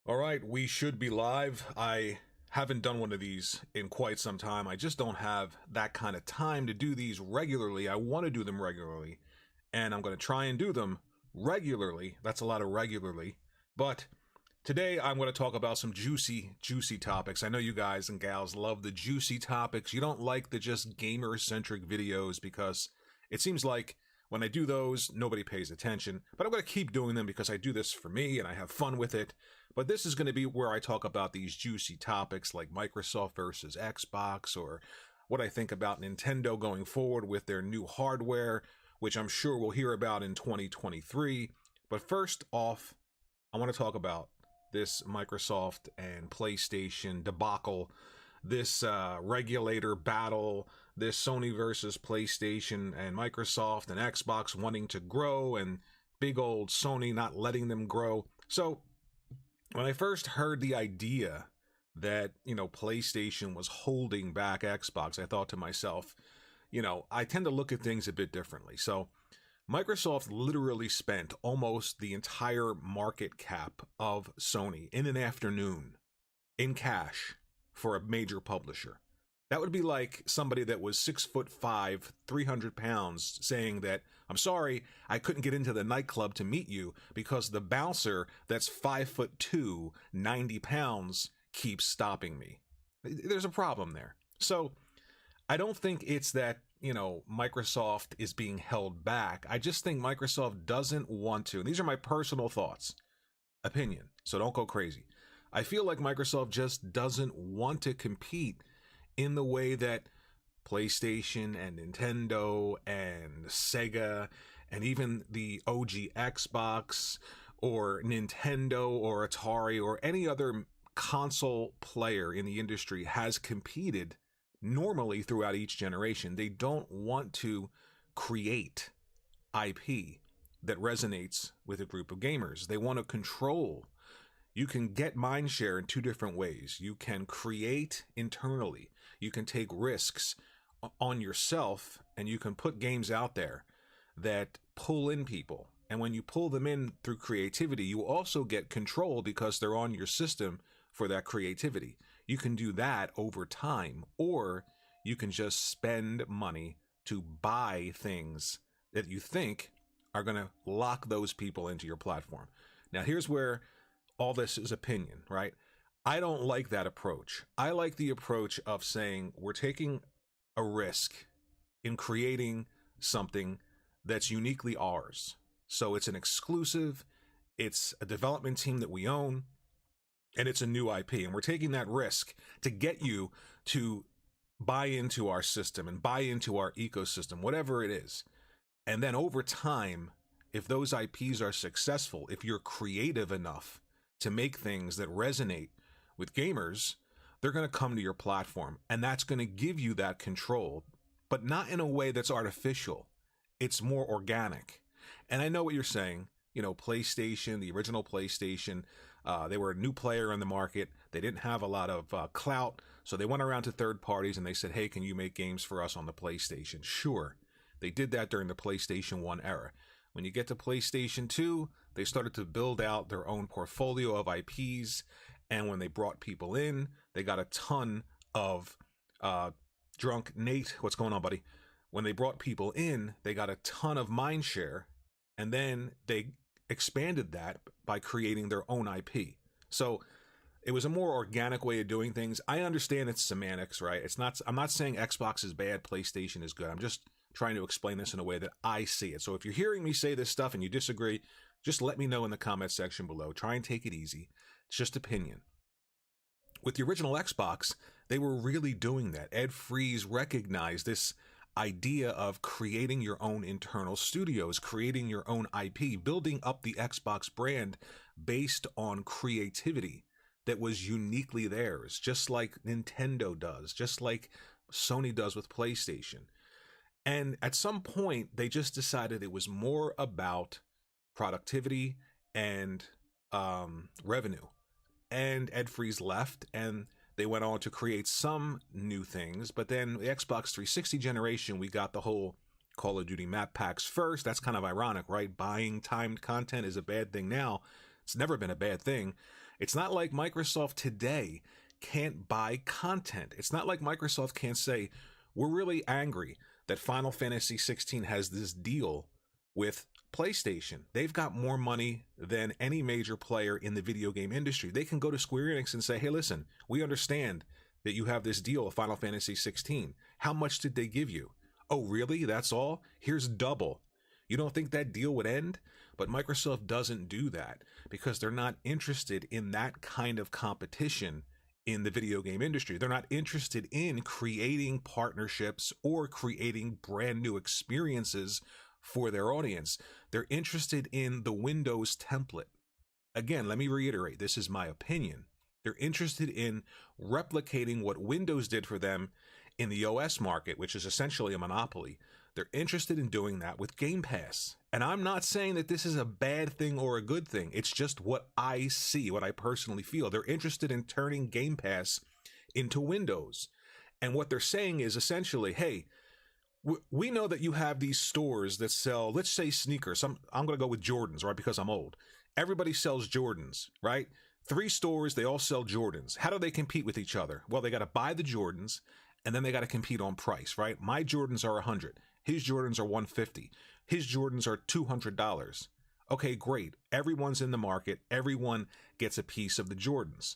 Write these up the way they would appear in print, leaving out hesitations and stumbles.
All right, we should be live. I haven't done one of these in quite some time. I just don't have that kind of time to do these regularly. I want to do them regularly, and I'm going to try and do them regularly. That's a lot of regularly. But today I'm going to talk about some juicy topics. I know you guys and gals love the juicy topics. You don't like the just gamer-centric videos because it seems like when I do those, nobody pays attention. But I'm going to keep doing them because I do this for me and I have fun with it. But this is going to be where I talk about these juicy topics like Microsoft versus Xbox, or what I think about Nintendo going forward with their new hardware, which I'm sure we'll hear about in 2023. But first off, I want to talk about this Microsoft and PlayStation debacle, this regulator battle, this Sony versus PlayStation and Microsoft and Xbox wanting to grow and big old Sony not letting them grow. So when I first heard the idea that, PlayStation was holding back Xbox, I thought to myself, I tend to look at things a bit differently. So Microsoft literally spent almost the entire market cap of Sony in an afternoon in cash for a major publisher. That would be like somebody that was 6'5", 300 pounds saying that, I'm sorry, I couldn't get into the nightclub to meet you because the bouncer that's 5'2", 90 pounds keeps stopping me. There's a problem there. So I don't think it's that, Microsoft is being held back. I just think Microsoft doesn't want to. And these are my personal thoughts, opinion, so don't go crazy. I feel like Microsoft just doesn't want to compete in the way that PlayStation and Nintendo and Sega and even the OG Xbox or Nintendo or Atari or any other console player in the industry has competed normally throughout each generation. They don't want to create IP that resonates with a group of gamers. They want to control. You can get mindshare in two different ways. You can create internally. You can take risks on yourself, and you can put games out there that pull in people. And when you pull them in through creativity, you also get control because they're on your system for that creativity. You can do that over time, or you can just spend money to buy things that you think are going to lock those people into your platform. Now, here's where all this is opinion, right? I don't like that approach. I like the approach of saying we're taking a risk in creating something that's uniquely ours. So it's an exclusive, it's a development team that we own, and it's a new IP. And we're taking that risk to get you to buy into our system and buy into our ecosystem, whatever it is. And then over time, if those IPs are successful, if you're creative enough to make things that resonate with gamers, they're going to come to your platform, and that's going to give you that control, but not in a way that's artificial. It's more organic. And I know what you're saying. PlayStation, the original PlayStation, they were a new player in the market. They didn't have a lot of clout, so they went around to third parties and they said, hey, can you make games for us on the PlayStation? Sure. They did that during the PlayStation 1 era. When you get to PlayStation 2, they started to build out their own portfolio of IPs, and when they brought people in, they got a ton of drunk Nate. What's going on, buddy? When they brought people in, they got a ton of mindshare, and then they expanded that by creating their own IP. So it was a more organic way of doing things. I understand it's semantics, right? I'm not saying Xbox is bad, PlayStation is good. I'm just trying to explain this in a way that I see it. So if you're hearing me say this stuff and you disagree, just let me know in the comment section below. Try and take it easy. It's just opinion. With the original Xbox, they were really doing that. Ed Freeze recognized this idea of creating your own internal studios, creating your own IP, building up the Xbox brand based on creativity that was uniquely theirs, just like Nintendo does, just like Sony does with PlayStation. And at some point, they just decided it was more about productivity and revenue. And Ed Freeze left, and they went on to create some new things. But then the Xbox 360 generation, we got the whole Call of Duty map packs first. That's kind of ironic, right? Buying timed content is a bad thing now. It's never been a bad thing. It's not like Microsoft today can't buy content. It's not like Microsoft can't say, we're really angry that Final Fantasy 16 has this deal with PlayStation. They've got more money than any major player in the video game industry. They can go to Square Enix and say, hey, listen, we understand that you have this deal with Final Fantasy 16. How much did they give you? Oh, really? That's all? Here's double. You don't think that deal would end? But Microsoft doesn't do that because they're not interested in that kind of competition in the video game industry. They're not interested in creating partnerships or creating brand new experiences for their audience. They're interested in the Windows template. Again, let me reiterate, this is my opinion. They're interested in replicating what Windows did for them in the OS market, which is essentially a monopoly. They're interested in doing that with Game Pass. And I'm not saying that this is a bad thing or a good thing. It's just what I see, what I personally feel. They're interested in turning Game Pass into Windows. And what they're saying is essentially, hey, we know that you have these stores that sell, let's say, sneakers. I'm going to go with Jordans, right? Because I'm old. Everybody sells Jordans, right? 3 stores, they all sell Jordans. How do they compete with each other? Well, they got to buy the Jordans, and then they got to compete on price, right? My Jordans are $100. His Jordans are $150. His Jordans are $200. Okay, great. Everyone's in the market. Everyone gets a piece of the Jordans.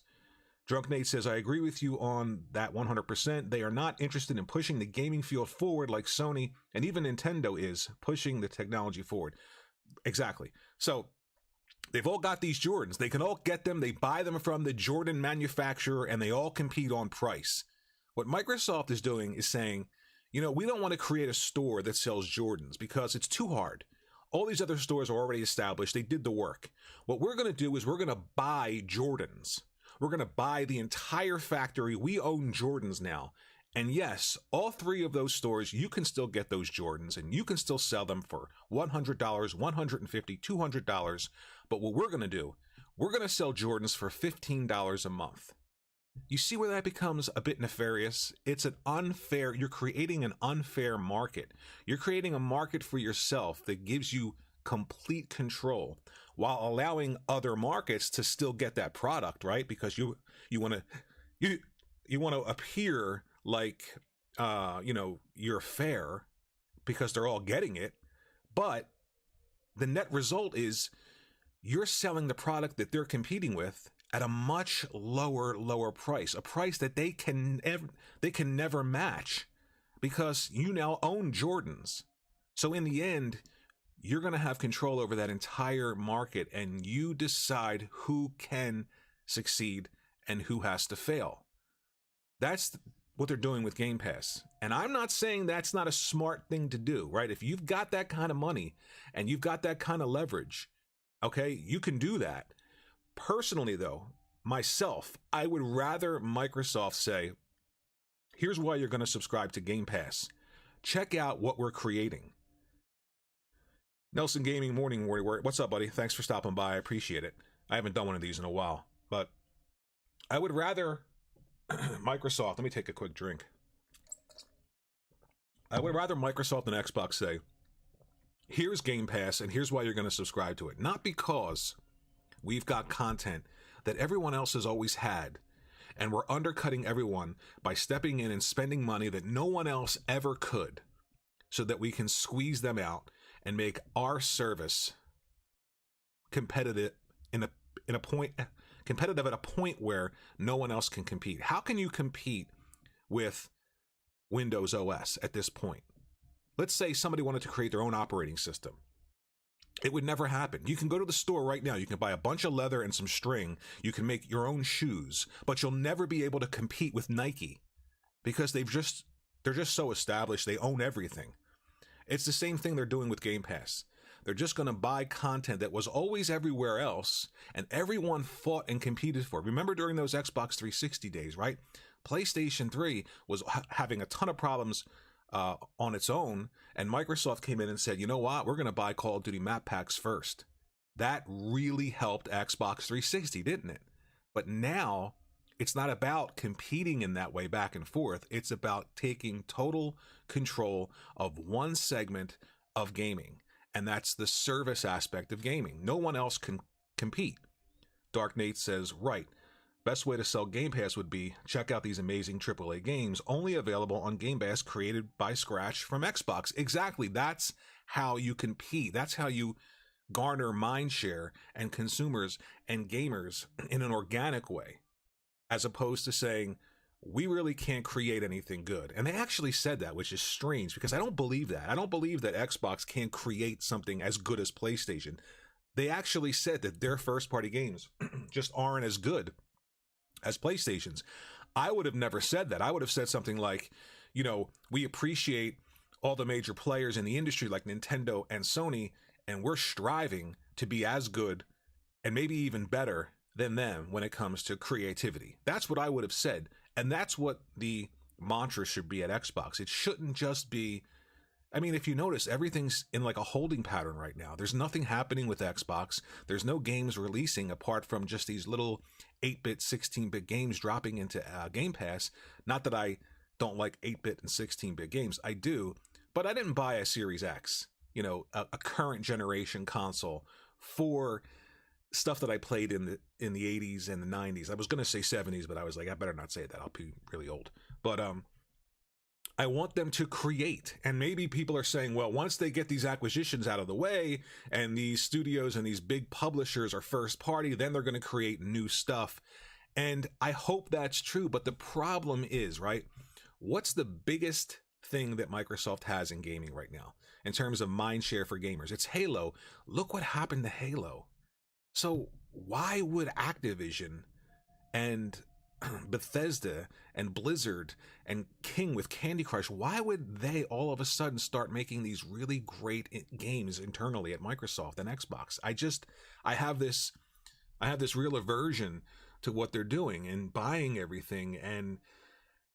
Drunk Nate says, I agree with you on that 100%. They are not interested in pushing the gaming field forward like Sony and even Nintendo is pushing the technology forward. Exactly. So they've all got these Jordans. They can all get them. They buy them from the Jordan manufacturer and they all compete on price. What Microsoft is doing is saying, you know, we don't want to create a store that sells Jordans because it's too hard. All these other stores are already established. They did the work. What we're going to do is we're going to buy Jordans. We're going to buy the entire factory. We own Jordans now. And yes, all 3 of those stores, you can still get those Jordans and you can still sell them for $100, $150, $200. But what we're going to do, we're going to sell Jordans for $15 a month. You see where that becomes a bit nefarious? It's an unfair, you're creating an unfair market. You're creating a market for yourself that gives you complete control while allowing other markets to still get that product, right? Because you want to appear like you're fair because they're all getting it, but the net result is you're selling the product that they're competing with at a much lower price, a price that they can never match because you now own Jordans. So in the end, you're going to have control over that entire market and you decide who can succeed and who has to fail. That's what they're doing with Game Pass. And I'm not saying that's not a smart thing to do, right? If you've got that kind of money and you've got that kind of leverage, okay, you can do that. Personally, though, myself, I would rather Microsoft say, here's why you're going to subscribe to Game Pass. Check out what we're creating. Nelson Gaming Morning Warrior. What's up, buddy? Thanks for stopping by. I appreciate it. I haven't done one of these in a while, but I would rather Microsoft, let me take a quick drink. I would rather Microsoft and Xbox say, here's Game Pass and here's why you're going to subscribe to it. Not because we've got content that everyone else has always had and we're undercutting everyone by stepping in and spending money that no one else ever could so that we can squeeze them out and make our service competitive competitive at a point where no one else can compete. How can you compete with Windows OS at this point? Let's say somebody wanted to create their own operating system. It would never happen. You can go to the store right now. You can buy a bunch of leather and some string. You can make your own shoes, but you'll never be able to compete with Nike because they're just so established. They own everything. It's the same thing they're doing with Game Pass. They're just going to buy content that was always everywhere else and everyone fought and competed for. Remember during those Xbox 360 days, right? PlayStation 3 was having a ton of problems on its own, and Microsoft came in and said, you know what? We're going to buy Call of Duty map packs first. That really helped Xbox 360, didn't it? But now it's not about competing in that way back and forth. It's about taking total control of one segment of gaming, and that's the service aspect of gaming. No one else can compete. Dark Nate says, right. Best way to sell Game Pass would be check out these amazing AAA games only available on Game Pass created by scratch from Xbox. Exactly. That's how you compete. That's how you garner mindshare and consumers and gamers in an organic way, as opposed to saying, we really can't create anything good. And they actually said that, which is strange because I don't believe that. I don't believe that Xbox can create something as good as PlayStation. They actually said that their first party games just aren't as good as PlayStation's. I would have never said that. I would have said something like, we appreciate all the major players in the industry like Nintendo and Sony, and we're striving to be as good and maybe even better than them when it comes to creativity. That's what I would have said. And that's what the mantra should be at Xbox. It shouldn't just be, if you notice, everything's in like a holding pattern right now. There's nothing happening with Xbox. There's no games releasing apart from just these little 8-bit, 16-bit games dropping into Game Pass. Not that I don't like 8-bit and 16-bit games. I do. But I didn't buy a Series X, a current generation console for stuff that I played in the 80s and the 90s. I was going to say 70s, but I was like, I better not say that. I'll be really old. But I want them to create. And maybe people are saying, well, once they get these acquisitions out of the way and these studios and these big publishers are first party, then they're going to create new stuff. And I hope that's true. But the problem is, right, what's the biggest thing that Microsoft has in gaming right now in terms of mind share for gamers? It's Halo. Look what happened to Halo. So why would Activision and Bethesda and Blizzard and King with Candy Crush, why would they all of a sudden start making these really great games internally at Microsoft and Xbox? I have this real aversion to what they're doing and buying everything, and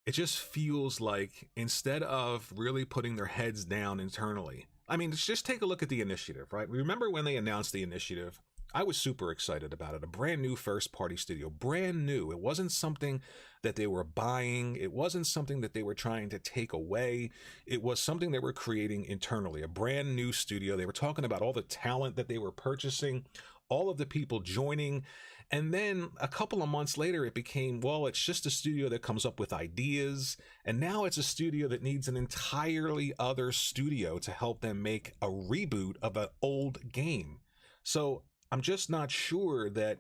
it just feels like instead of really putting their heads down internally, just take a look at the initiative, right? Remember when they announced the initiative? I was super excited about it. A brand new first party studio, brand new. It wasn't something that they were buying. It wasn't something that they were trying to take away. It was something they were creating internally, a brand new studio. They were talking about all the talent that they were purchasing, all of the people joining. And then a couple of months later, it became, well, it's just a studio that comes up with ideas. And now it's a studio that needs an entirely other studio to help them make a reboot of an old game. So I'm just not sure that,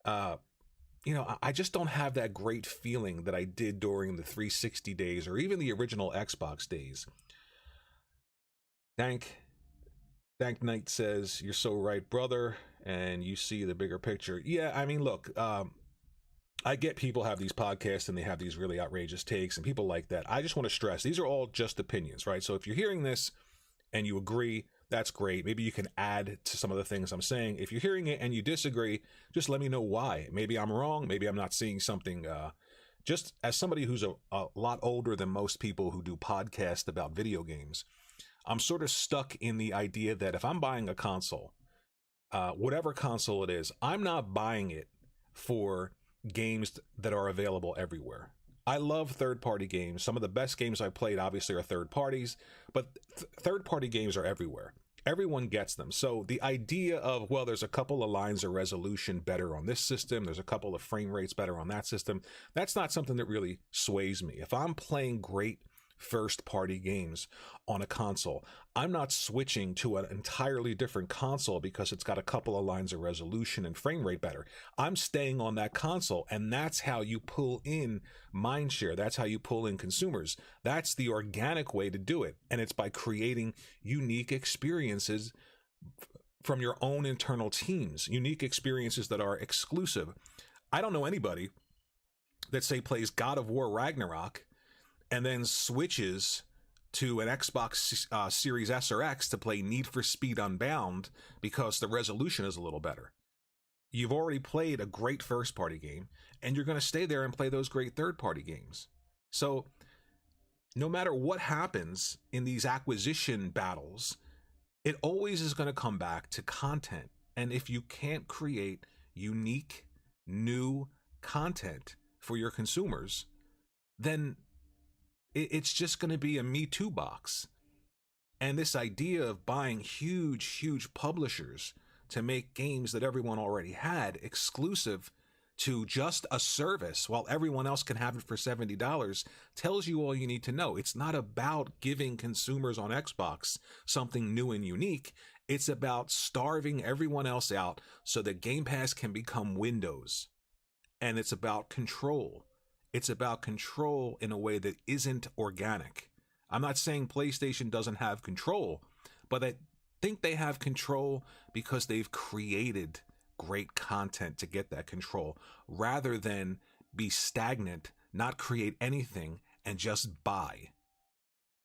I just don't have that great feeling that I did during the 360 days or even the original Xbox days. Dank Knight says, you're so right, brother, and you see the bigger picture. Yeah, look, I get people have these podcasts and they have these really outrageous takes and people like that. I just want to stress, these are all just opinions, right? So if you're hearing this and you agree, that's great. Maybe you can add to some of the things I'm saying. If you're hearing it and you disagree, just let me know why. Maybe I'm wrong. Maybe I'm not seeing something. Just as somebody who's a lot older than most people who do podcasts about video games, I'm sort of stuck in the idea that if I'm buying a console, whatever console it is, I'm not buying it for games that are available everywhere. I love third-party games. Some of the best games I've played, obviously, are third parties, but third-party games are everywhere. Everyone gets them. So the idea of, well, there's a couple of lines of resolution better on this system, there's a couple of frame rates better on that system, that's not something that really sways me. If I'm playing great first-party games on a console, I'm not switching to an entirely different console because it's got a couple of lines of resolution and frame rate better. I'm staying on that console, and that's how you pull in mindshare. That's how you pull in consumers. That's the organic way to do it, and it's by creating unique experiences from your own internal teams, unique experiences that are exclusive. I don't know anybody that, say, plays God of War Ragnarok and then switches to an Xbox Series S or X to play Need for Speed Unbound because the resolution is a little better. You've already played a great first-party game, and you're going to stay there and play those great third-party games. So no matter what happens in these acquisition battles, it always is going to come back to content. And if you can't create unique, new content for your consumers, then it's just going to be a Me Too box. And this idea of buying huge publishers to make games that everyone already had exclusive to just a service while everyone else can have it for $70 tells you all you need to know. It's not about giving consumers on Xbox something new and unique. It's about starving everyone else out so that Game Pass can become Windows. And it's about control. It's about control in a way that isn't organic. I'm not saying PlayStation doesn't have control, but I think they have control because they've created great content to get that control, rather than be stagnant, not create anything, and just buy.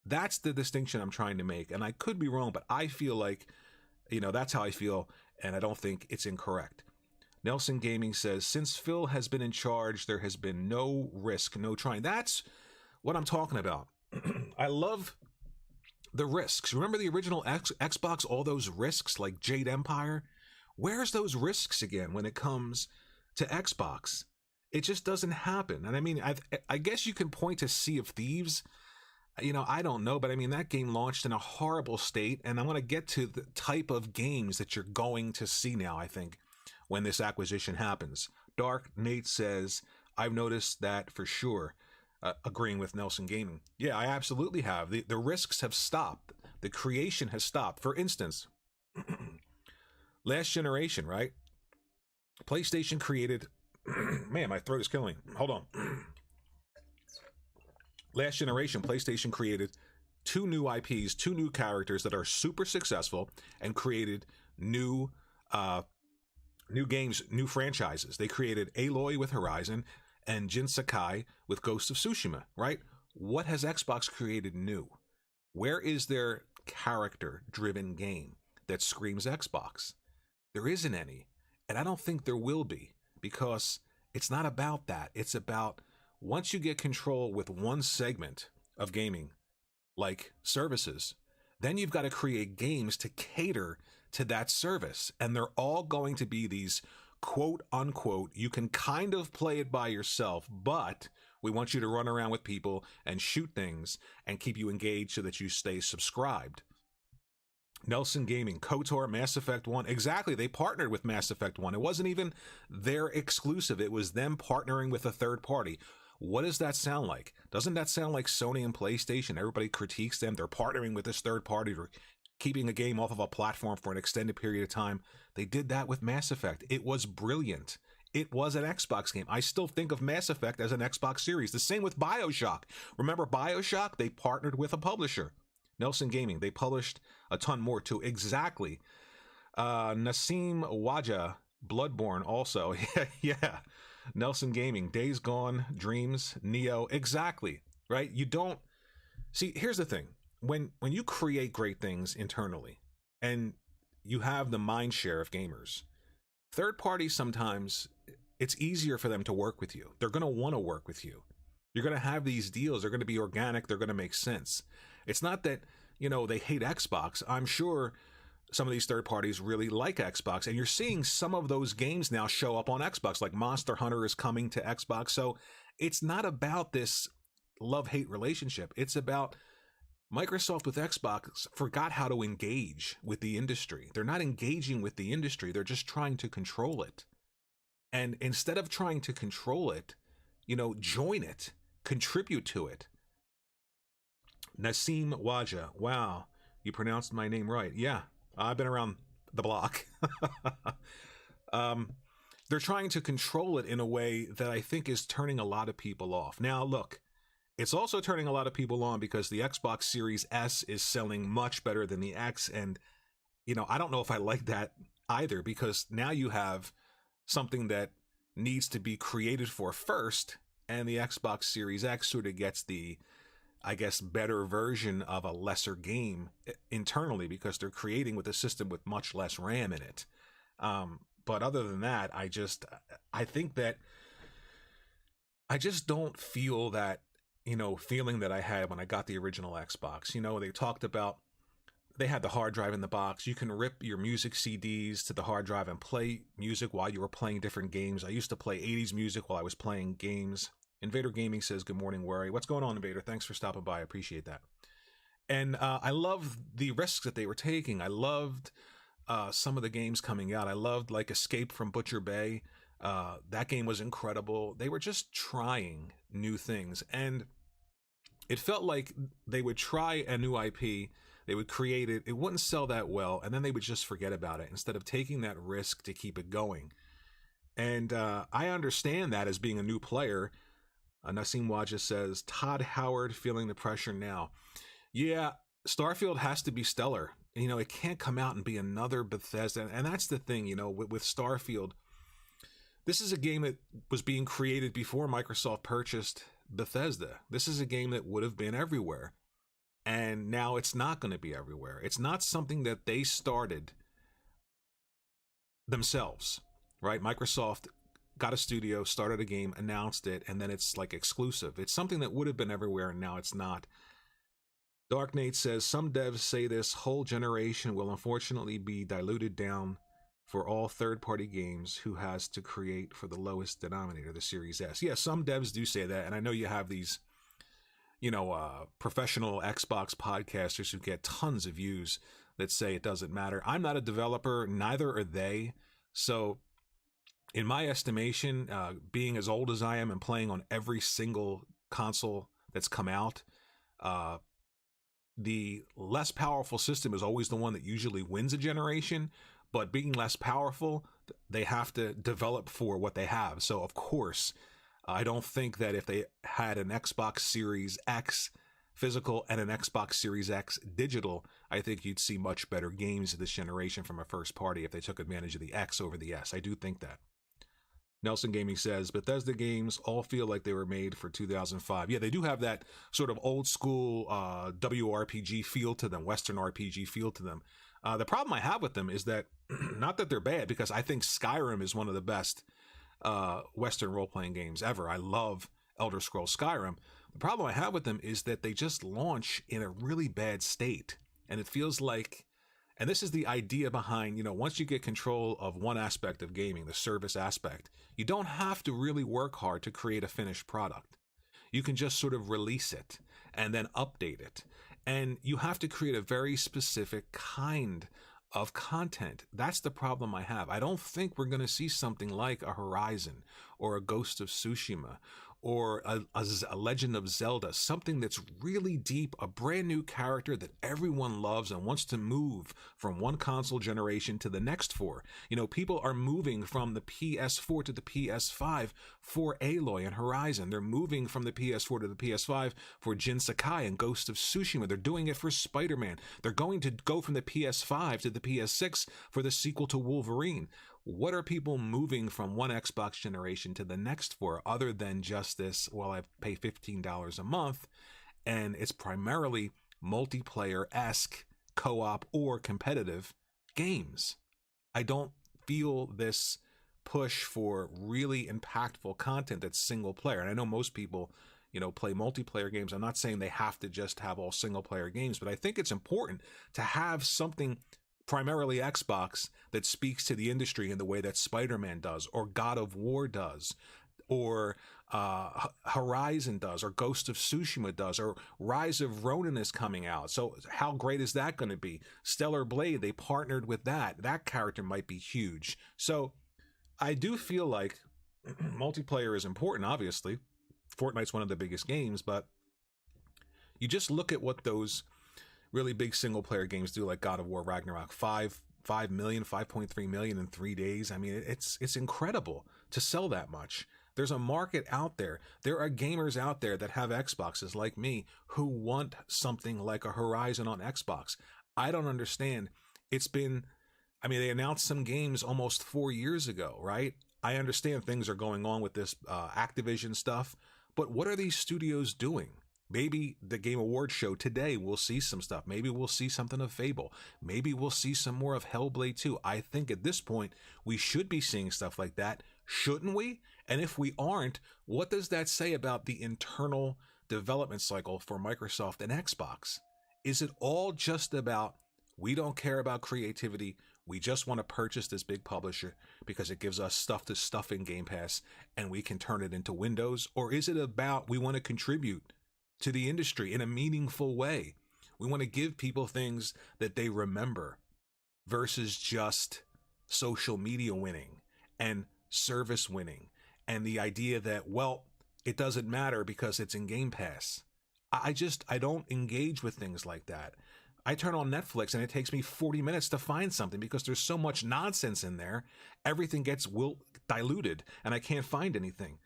That's the distinction I'm trying to make. And I could be wrong, but I feel like, that's how I feel, and I don't think it's incorrect. Nelson Gaming says, since Phil has been in charge, there has been no risk, no trying. That's what I'm talking about. I love the risks. Remember the original Xbox, all those risks like Jade Empire? Where's those risks again when it comes to Xbox? It just doesn't happen. And I mean, I guess you can point to Sea of Thieves. I don't know, but I mean, that game launched in a horrible state. And I want to get to the type of games that you're going to see now, I think, when this acquisition happens. Dark Nate says, I've noticed that for sure. Agreeing with Nelson Gaming. Yeah, I absolutely have. The risks have stopped. The creation has stopped. For instance, last generation, right? PlayStation created... Man, my throat is killing. Hold on. Last generation, PlayStation created 2 new IPs, 2 new characters that are super successful and created new games, new franchises. They created Aloy with Horizon and Jin Sakai with Ghost of Tsushima, right? What has Xbox created new? Where is their character-driven game that screams Xbox? There isn't any, and I don't think there will be, because it's not about that. It's about, once you get control with one segment of gaming, like services, then you've got to create games to cater to that service, and they're all going to be these quote unquote, you can kind of play it by yourself, but we want you to run around with people and shoot things and keep you engaged so that you stay subscribed. Nelson Gaming, KOTOR, Mass Effect 1. Exactly, they partnered with Mass Effect 1. It wasn't even their exclusive. It was them partnering with a third party. What does that sound like? Doesn't that sound like Sony and PlayStation? Everybody critiques them. They're partnering with this third party, keeping a game off of a platform for an extended period of time. They did that with Mass Effect. It was brilliant. It was an Xbox game. I still think of Mass Effect as an Xbox series. The same with BioShock. Remember BioShock? They partnered with a publisher. Nelson Gaming, they published a ton more too. Exactly. Nassim Waja, Bloodborne also. Yeah. Nelson Gaming, Days Gone, Dreams, Neo. Exactly. Right? You don't... See, here's the thing. When you create great things internally and you have the mind share of gamers, third parties, sometimes it's easier for them to work with you. They're going to want to work with you. You're going to have these deals. They're going to be organic. They're going to make sense. It's not that, they hate Xbox. I'm sure some of these third parties really like Xbox, and you're seeing some of those games now show up on Xbox, like Monster Hunter is coming to Xbox. So it's not about this love-hate relationship. It's about Microsoft with Xbox forgot how to engage with the industry. They're not engaging with the industry. They're just trying to control it. And instead of trying to control it, join it, contribute to it. Nassim Waja. Wow, you pronounced my name right. Yeah, I've been around the block. They're trying to control it in a way that I think is turning a lot of people off. Now, look, it's also turning a lot of people on because the Xbox Series S is selling much better than the X. And, I don't know if I like that either, because now you have something that needs to be created for first. And the Xbox Series X sort of gets the, I guess, better version of a lesser game internally because they're creating with a system with much less RAM in it. But other than that, I think that I just don't feel that, feeling that I had when I got the original Xbox. They talked about, they had the hard drive in the box. You can rip your music CDs to the hard drive and play music while you were playing different games. I used to play 80s music while I was playing games. Invader Gaming says, good morning, Worry. What's going on, Invader? Thanks for stopping by. I appreciate that. And I love the risks that they were taking. I loved some of the games coming out. I loved like Escape from Butcher Bay. That game was incredible. They were just trying new things, and it felt like they would try a new IP, they would create it, it wouldn't sell that well, and then they would just forget about it instead of taking that risk to keep it going. And I understand that as being a new player. Nassim Wajah says, Todd Howard feeling the pressure now. Yeah, Starfield has to be stellar. You know, it can't come out and be another Bethesda. And that's the thing, you know, with Starfield. This is a game that was being created before Microsoft purchased Bethesda. This is a game that would have been everywhere. And now it's not going to be everywhere. It's not something that they started themselves, right? Microsoft got a studio, started a game, announced it, and then it's like exclusive. It's something that would have been everywhere, and now it's not. Dark Nate says, some devs say this whole generation will unfortunately be diluted down for all third-party games who has to create for the lowest denominator, the Series S. Yeah, some devs do say that, and I know you have these, you know, professional Xbox podcasters who get tons of views that say it doesn't matter. I'm not a developer, neither are they. So in my estimation, being as old as I am and playing on every single console that's come out, the less powerful system is always the one that usually wins a generation. But being less powerful, they have to develop for what they have. So, of course, I don't think that if they had an Xbox Series X physical and an Xbox Series X digital, I think you'd see much better games this generation from a first party if they took advantage of the X over the S. I do think that. Nelson Gaming says, Bethesda games all feel like they were made for 2005. Yeah, they do have that sort of old school WRPG feel to them, Western RPG feel to them. The problem I have with them is that, not that they're bad, because I think Skyrim is one of the best Western role-playing games ever. I love Elder Scrolls Skyrim. The problem I have with them is that they just launch in a really bad state. And it feels like, and this is the idea behind, you know, once you get control of one aspect of gaming, the service aspect, you don't have to really work hard to create a finished product. You can just sort of release it and then update it. And you have to create a very specific kind of content. That's the problem I have. I don't think we're going to see something like a Horizon or a Ghost of Tsushima or a Legend of Zelda, something that's really deep, a brand new character that everyone loves and wants to move from one console generation to the next four. You know, people are moving from the PS4 to the PS5 for Aloy and Horizon. They're moving from the PS4 to the PS5 for Jin Sakai and Ghost of Tsushima. They're doing it for Spider-Man. They're going to go from the PS5 to the PS6 for the sequel to Wolverine. What are people moving from one Xbox generation to the next for other than just this, well, I pay $15 a month, and it's primarily multiplayer-esque, co-op, or competitive games? I don't feel this push for really impactful content that's single player. And I know most people, you know, play multiplayer games. I'm not saying they have to just have all single-player games, but I think it's important to have something primarily Xbox that speaks to the industry in the way that Spider-Man does, or God of War does, or Horizon does, or Ghost of Tsushima does, or Rise of Ronin is coming out. So how great is that going to be? Stellar Blade, they partnered with that. That character might be huge. So I do feel like multiplayer is important, obviously. Fortnite's one of the biggest games, but you just look at what those really big single player games do, like God of War Ragnarok, 5.3 million in 3 days. I mean, it's incredible to sell that much. There's a market out there. There are gamers out there that have Xboxes like me who want something like a Horizon on Xbox. I don't understand. It's been, I mean, they announced some games almost 4 years ago, right? I understand things are going on with this Activision stuff, but what are these studios doing? Maybe the Game Awards show today we'll see some stuff. Maybe we'll see something of Fable. Maybe we'll see some more of Hellblade 2. I think at this point we should be seeing stuff like that, shouldn't we? And if we aren't, what does that say about the internal development cycle for Microsoft and Xbox? Is it all just about, we don't care about creativity, we just want to purchase this big publisher because it gives us stuff to stuff in Game Pass and we can turn it into Windows? Or is it about, we want to contribute to the industry in a meaningful way? We want to give people things that they remember. versus just social media winning and service winning, and the idea that, well, it doesn't matter because it's in Game Pass. I don't engage with things like that. I turn on Netflix and it takes me 40 minutes to find something because there's so much nonsense in there. Everything gets diluted and I can't find anything.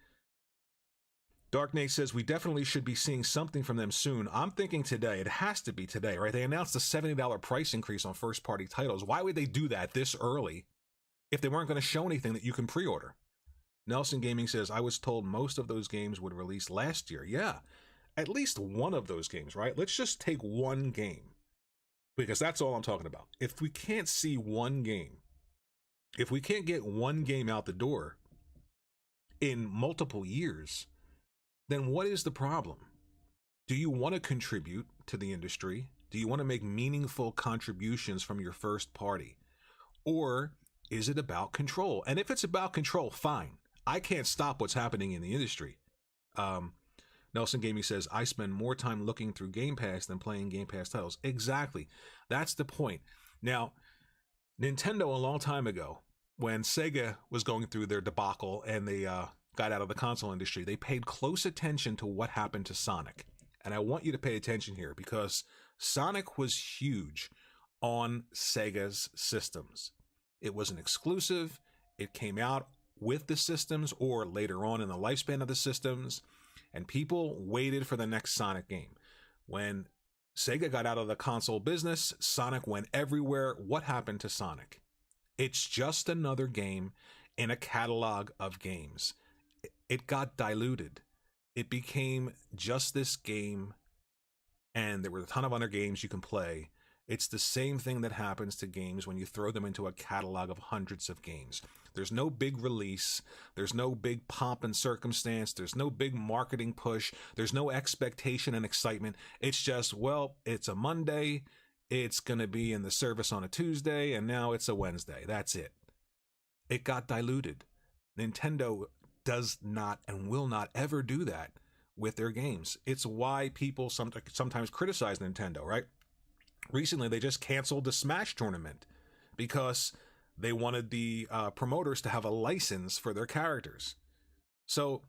Dark Knight says we definitely should be seeing something from them soon. I'm thinking today. It has to be today, right? They announced a $70 price increase on first-party titles. Why would they do that this early if they weren't going to show anything that you can pre-order? Nelson Gaming says, I was told most of those games would release last year. Yeah, at least one of those games, right? Let's just take one game, because that's all I'm talking about. If we can't see one game, if we can't get one game out the door in multiple years, then what is the problem? Do you want to contribute to the industry? Do you want to make meaningful contributions from your first party? Or is it about control? And if it's about control, fine. I can't stop what's happening in the industry. Nelson Gaming says, I spend more time looking through Game Pass than playing Game Pass titles. Exactly. That's the point. Now, Nintendo, a long time ago, when Sega was going through their debacle and they got out of the console industry, they paid close attention to what happened to Sonic. And I want you to pay attention here because Sonic was huge on Sega's systems. It was an exclusive. It came out with the systems or later on in the lifespan of the systems, and people waited for the next Sonic game. When Sega got out of the console business, Sonic went everywhere. What happened to Sonic? It's just another game in a catalog of games. It got diluted. It became just this game, and there were a ton of other games you can play. It's the same thing that happens to games when you throw them into a catalog of hundreds of games. There's no big release. There's no big pomp and circumstance. There's no big marketing push. There's no expectation and excitement. It's just, well, it's a Monday. It's going to be in the service on a Tuesday, and now it's a Wednesday. That's it. It got diluted. Nintendo does not and will not ever do that with their games. It's why people sometimes criticize Nintendo, right? Recently, they just canceled the Smash tournament because they wanted the promoters to have a license for their characters. So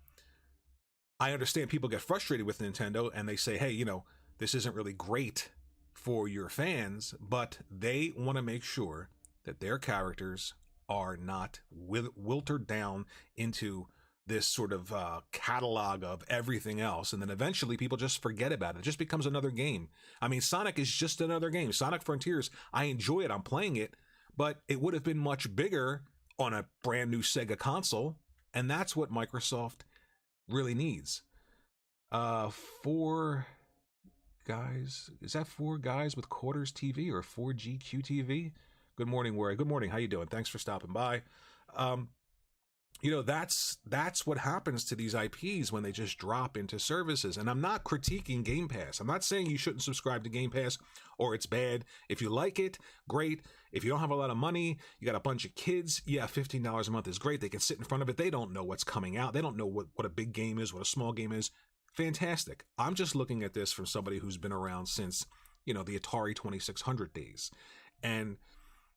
I understand people get frustrated with Nintendo and they say, hey, you know, this isn't really great for your fans, but they want to make sure that their characters are not wiltered down into this sort of catalog of everything else, and then eventually people just forget about it. It just becomes another game. I mean, Sonic is just another game. Sonic Frontiers, I enjoy it. I'm playing it, but it would have been much bigger on a brand new Sega console, and that's what Microsoft really needs. 4 guys, is that 4 guys with quarters TV or 4GQ TV? Good morning, Worry. Good morning. How you doing? Thanks for stopping by. You know, that's what happens to these IPs when they just drop into services. And I'm not critiquing Game Pass. I'm not saying you shouldn't subscribe to Game Pass or it's bad. If you like it, great. If you don't have a lot of money, you got a bunch of kids, yeah, $15 a month is great. They can sit in front of it. They don't know what's coming out. They don't know what a big game is, what a small game is. Fantastic. I'm just looking at this from somebody who's been around since, you know, the Atari 2600 days. And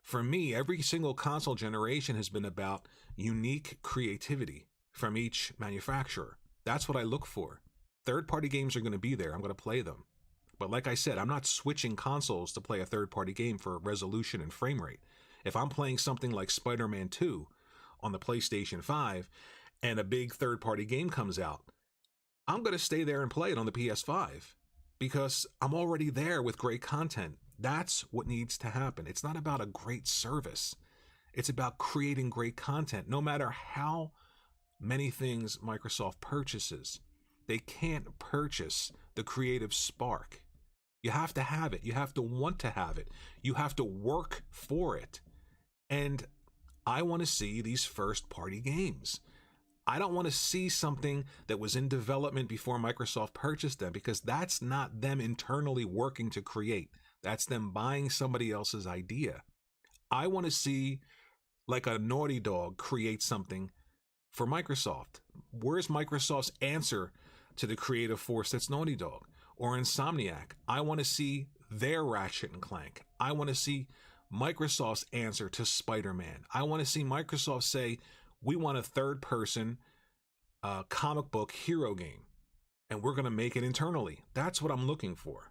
for me, every single console generation has been about unique creativity from each manufacturer. That's what I look for. Third-party games are going to be there. I'm going to play them. But like I said, I'm not switching consoles to play a third-party game for resolution and frame rate. If I'm playing something like Spider-Man 2 on the PlayStation 5 and a big third-party game comes out, I'm going to stay there and play it on the PS5 because I'm already there with great content. That's what needs to happen. It's not about a great service. It's about creating great content. No matter how many things Microsoft purchases, they can't purchase the creative spark. You have to have it. You have to want to have it. You have to work for it. And I want to see these first-party games. I don't want to see something that was in development before Microsoft purchased them because that's not them internally working to create. That's them buying somebody else's idea. I want to see like a Naughty Dog create something for Microsoft. Where's Microsoft's answer to the creative force that's Naughty Dog? Or Insomniac. I want to see their Ratchet and Clank. I want to see Microsoft's answer to Spider-Man. I want to see Microsoft say, we want a third-person comic book hero game, and we're going to make it internally. That's what I'm looking for.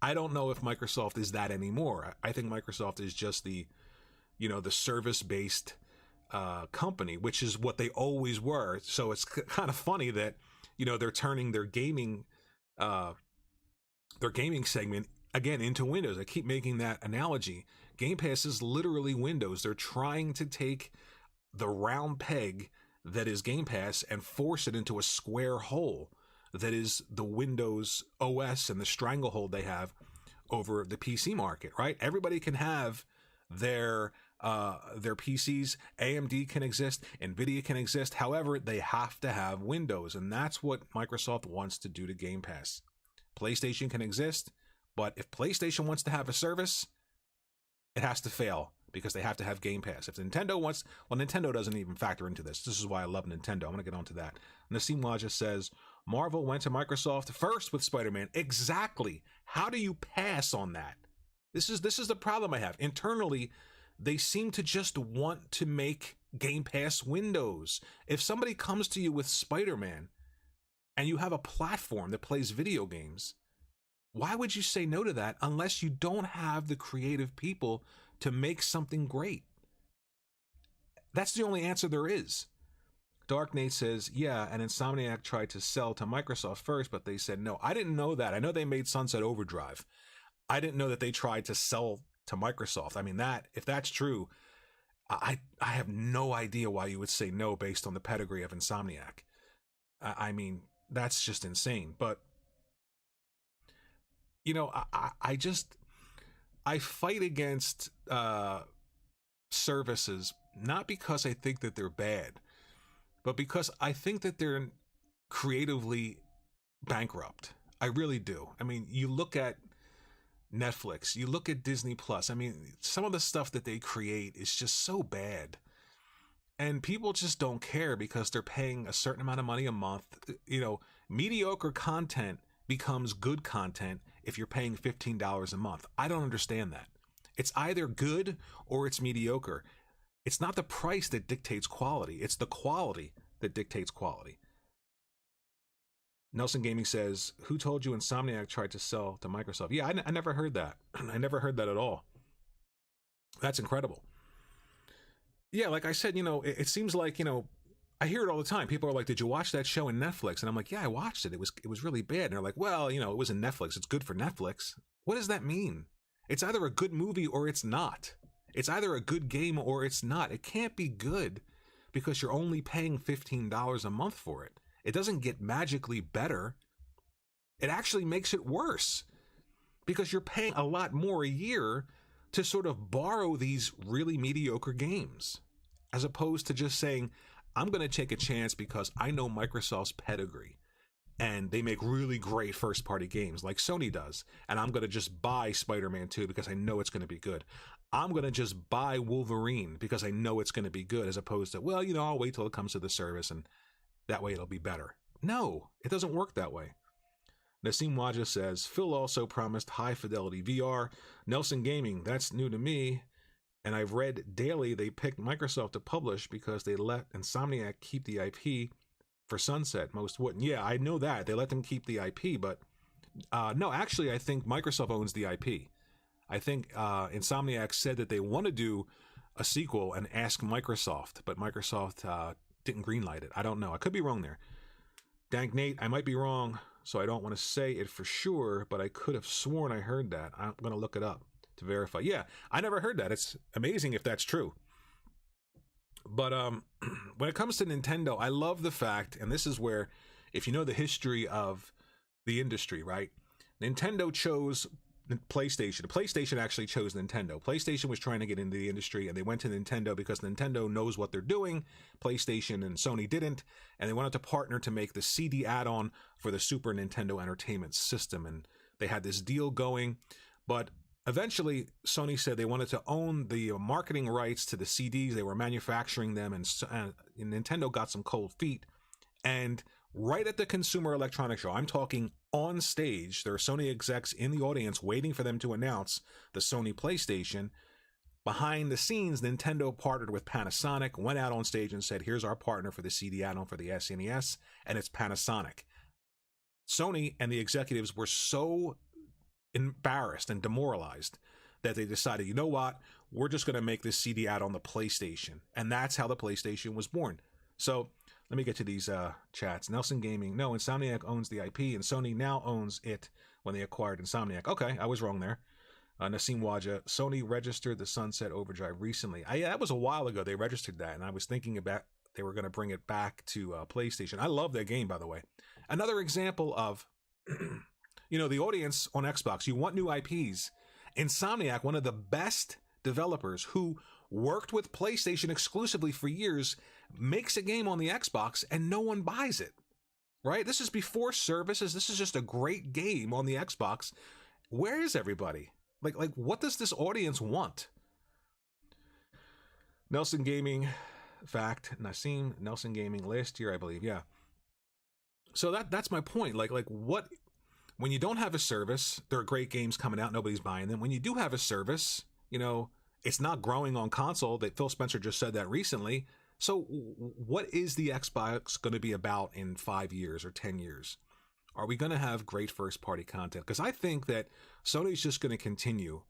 I don't know if Microsoft is that anymore. I think Microsoft is just the service-based company, which is what they always were. So it's kind of funny that, they're turning their gaming segment again into Windows. I keep making that analogy. Game Pass is literally Windows. They're trying to take the round peg that is Game Pass and force it into a square hole that is the Windows OS and the stranglehold they have over the PC market, right? Everybody can have their PCs. AMD can exist, Nvidia can exist. However, they have to have Windows, and that's what Microsoft wants to do to Game Pass. PlayStation can exist, but if PlayStation wants to have a service, it has to fail because they have to have Game Pass. If Nintendo wants, well, Nintendo doesn't even factor into this. This is why I love Nintendo. I'm going to get onto that. Nassim Waja says, Marvel went to Microsoft first with Spider-Man. Exactly. How do you pass on that? This is the problem I have. Internally, they seem to just want to make Game Pass Windows. If somebody comes to you with Spider-Man and you have a platform that plays video games, why would you say no to that unless you don't have the creative people to make something great? That's the only answer there is. Dark Nate says, yeah, and Insomniac tried to sell to Microsoft first, but they said no. I didn't know that. I know they made Sunset Overdrive. I didn't know that they tried to sell to Microsoft. I mean, if that's true, I have no idea why you would say no based on the pedigree of Insomniac. I mean, that's just insane. But, I fight against services, not because I think that they're bad, but because I think that they're creatively bankrupt. I really do. I mean, you look at Netflix, you look at Disney Plus. I mean, some of the stuff that they create is just so bad. And people just don't care because they're paying a certain amount of money a month. Mediocre content becomes good content if you're paying $15 a month. I don't understand that. It's either good or it's mediocre. It's not the price that dictates quality. It's the quality that dictates quality. Nelson Gaming says, who told you Insomniac tried to sell to Microsoft? Yeah, I never heard that. I never heard that at all. That's incredible. Yeah, like I said, it seems like, I hear it all the time. People are like, did you watch that show in Netflix? And I'm like, yeah, I watched it. It was really bad. And they're like, well, it was in Netflix. It's good for Netflix. What does that mean? It's either a good movie or it's not. It's either a good game or it's not. It can't be good because you're only paying $15 a month for it. It doesn't get magically better. It actually makes it worse because you're paying a lot more a year to sort of borrow these really mediocre games, as opposed to just saying, I'm going to take a chance because I know Microsoft's pedigree and they make really great first-party games like Sony does. And I'm going to just buy Spider-Man 2 because I know it's going to be good. I'm going to just buy Wolverine because I know it's going to be good, as opposed to, well, I'll wait till it comes to the service and that way it'll be better. No, it doesn't work that way. Nassim Waja says, Phil also promised high-fidelity VR. Nelson Gaming, that's new to me. And I've read daily they picked Microsoft to publish because they let Insomniac keep the IP for Sunset. Most wouldn't. Yeah, I know that. They let them keep the IP, but no, actually, I think Microsoft owns the IP. I think Insomniac said that they want to do a sequel and ask Microsoft, but Microsoft didn't greenlight it. I don't know. I could be wrong there. Dank Nate, I might be wrong, so I don't want to say it for sure, but I could have sworn I heard that. I'm going to look it up to verify. Yeah, I never heard that. It's amazing if that's true. But when it comes to Nintendo, I love the fact, and this is where, if you know the history of the industry, right? Nintendo chose PlayStation. PlayStation actually chose Nintendo. PlayStation was trying to get into the industry, and they went to Nintendo because Nintendo knows what they're doing. PlayStation and Sony didn't, and they wanted to partner to make the CD add-on for the Super Nintendo Entertainment System, and they had this deal going, but eventually, Sony said they wanted to own the marketing rights to the CDs. They were manufacturing them, and Nintendo got some cold feet. And right at the Consumer Electronics Show, I'm talking on stage, there are Sony execs in the audience waiting for them to announce the Sony PlayStation. Behind the scenes, Nintendo partnered with Panasonic, went out on stage and said, here's our partner for the CD add-on for the SNES, and it's Panasonic. Sony and the executives were so embarrassed and demoralized that they decided, you know what, we're just going to make this CD add-on the PlayStation. And that's how the PlayStation was born. So let me get to these chats. Nelson Gaming, no, Insomniac owns the IP, and Sony now owns it when they acquired Insomniac. Okay, I was wrong there. Nassim Waja, Sony registered the Sunset Overdrive recently. That was a while ago they registered that, and I was thinking about they were going to bring it back to PlayStation. I love that game, by the way. Another example of, the audience on Xbox, you want new IPs. Insomniac, one of the best developers who worked with PlayStation exclusively for years, makes a game on the Xbox and no one buys it, right? This is before services. This is just a great game on the Xbox. Where is everybody? Like, what does this audience want? Nelson Gaming, fact, Nassim, Nelson Gaming, last year, I believe, yeah. So that's my point. Like what, when you don't have a service, there are great games coming out, nobody's buying them. When you do have a service, it's not growing on console. That Phil Spencer just said that recently. So what is the Xbox going to be about in 5 years or 10 years? Are we going to have great first-party content? Because I think that Sony's just going to continue.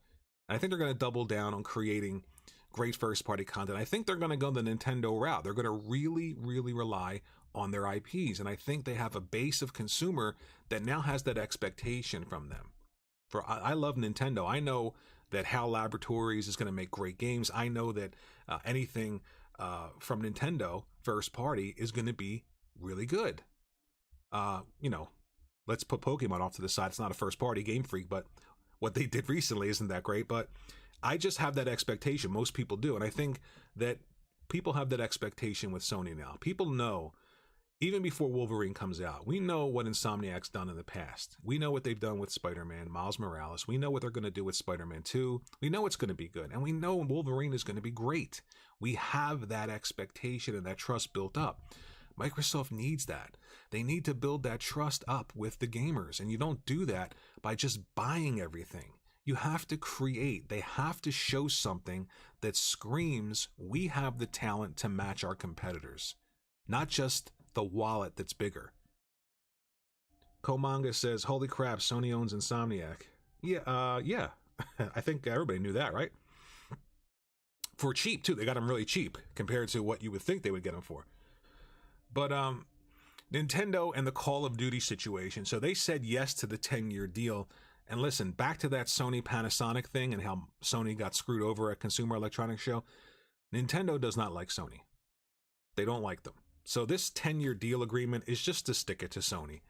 I think they're going to double down on creating great first-party content. I think they're going to go the Nintendo route. They're going to really, really rely on their IPs. And I think they have a base of consumer that now has that expectation from them. I love Nintendo. I know that HAL Laboratories is going to make great games. I know that anything from Nintendo first-party is going to be really good. Let's put Pokemon off to the side. It's not a first-party Game Freak, but what they did recently isn't that great. But I just have that expectation. Most people do. And I think that people have that expectation with Sony now. People know, even before Wolverine comes out, we know what Insomniac's done in the past. We know what they've done with Spider-Man, Miles Morales. We know what they're going to do with Spider-Man 2. We know it's going to be good. And we know Wolverine is going to be great. We have that expectation and that trust built up. Microsoft needs that. They need to build that trust up with the gamers. And you don't do that by just buying everything. You have to create. They have to show something that screams, we have the talent to match our competitors. Not just the wallet that's bigger. Komanga says, holy crap, Sony owns Insomniac. Yeah. I think everybody knew that, right? For cheap, too. They got them really cheap compared to what you would think they would get them for. But Nintendo and the Call of Duty situation. So they said yes to the 10-year deal. And listen, back to that Sony Panasonic thing and how Sony got screwed over at Consumer Electronics Show. Nintendo does not like Sony. They don't like them. So this 10-year deal agreement is just to stick it to Sony.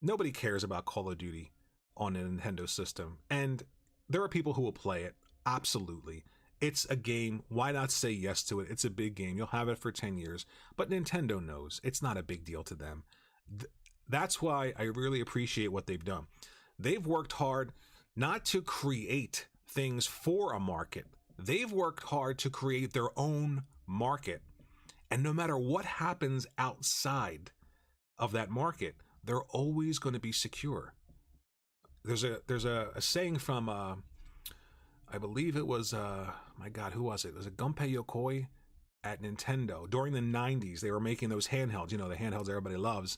Nobody cares about Call of Duty on a Nintendo system. And there are people who will play it. Absolutely. It's a game. Why not say yes to it? It's a big game. You'll have it for 10 years. But Nintendo knows it's not a big deal to them. That's why I really appreciate what they've done. They've worked hard not to create things for a market. They've worked hard to create their own market. And no matter what happens outside of that market, they're always going to be secure. There's a saying from I believe it was my God, who was it? It was a Gunpei Yokoi at Nintendo during the 90s. They were making those handhelds, the handhelds everybody loves.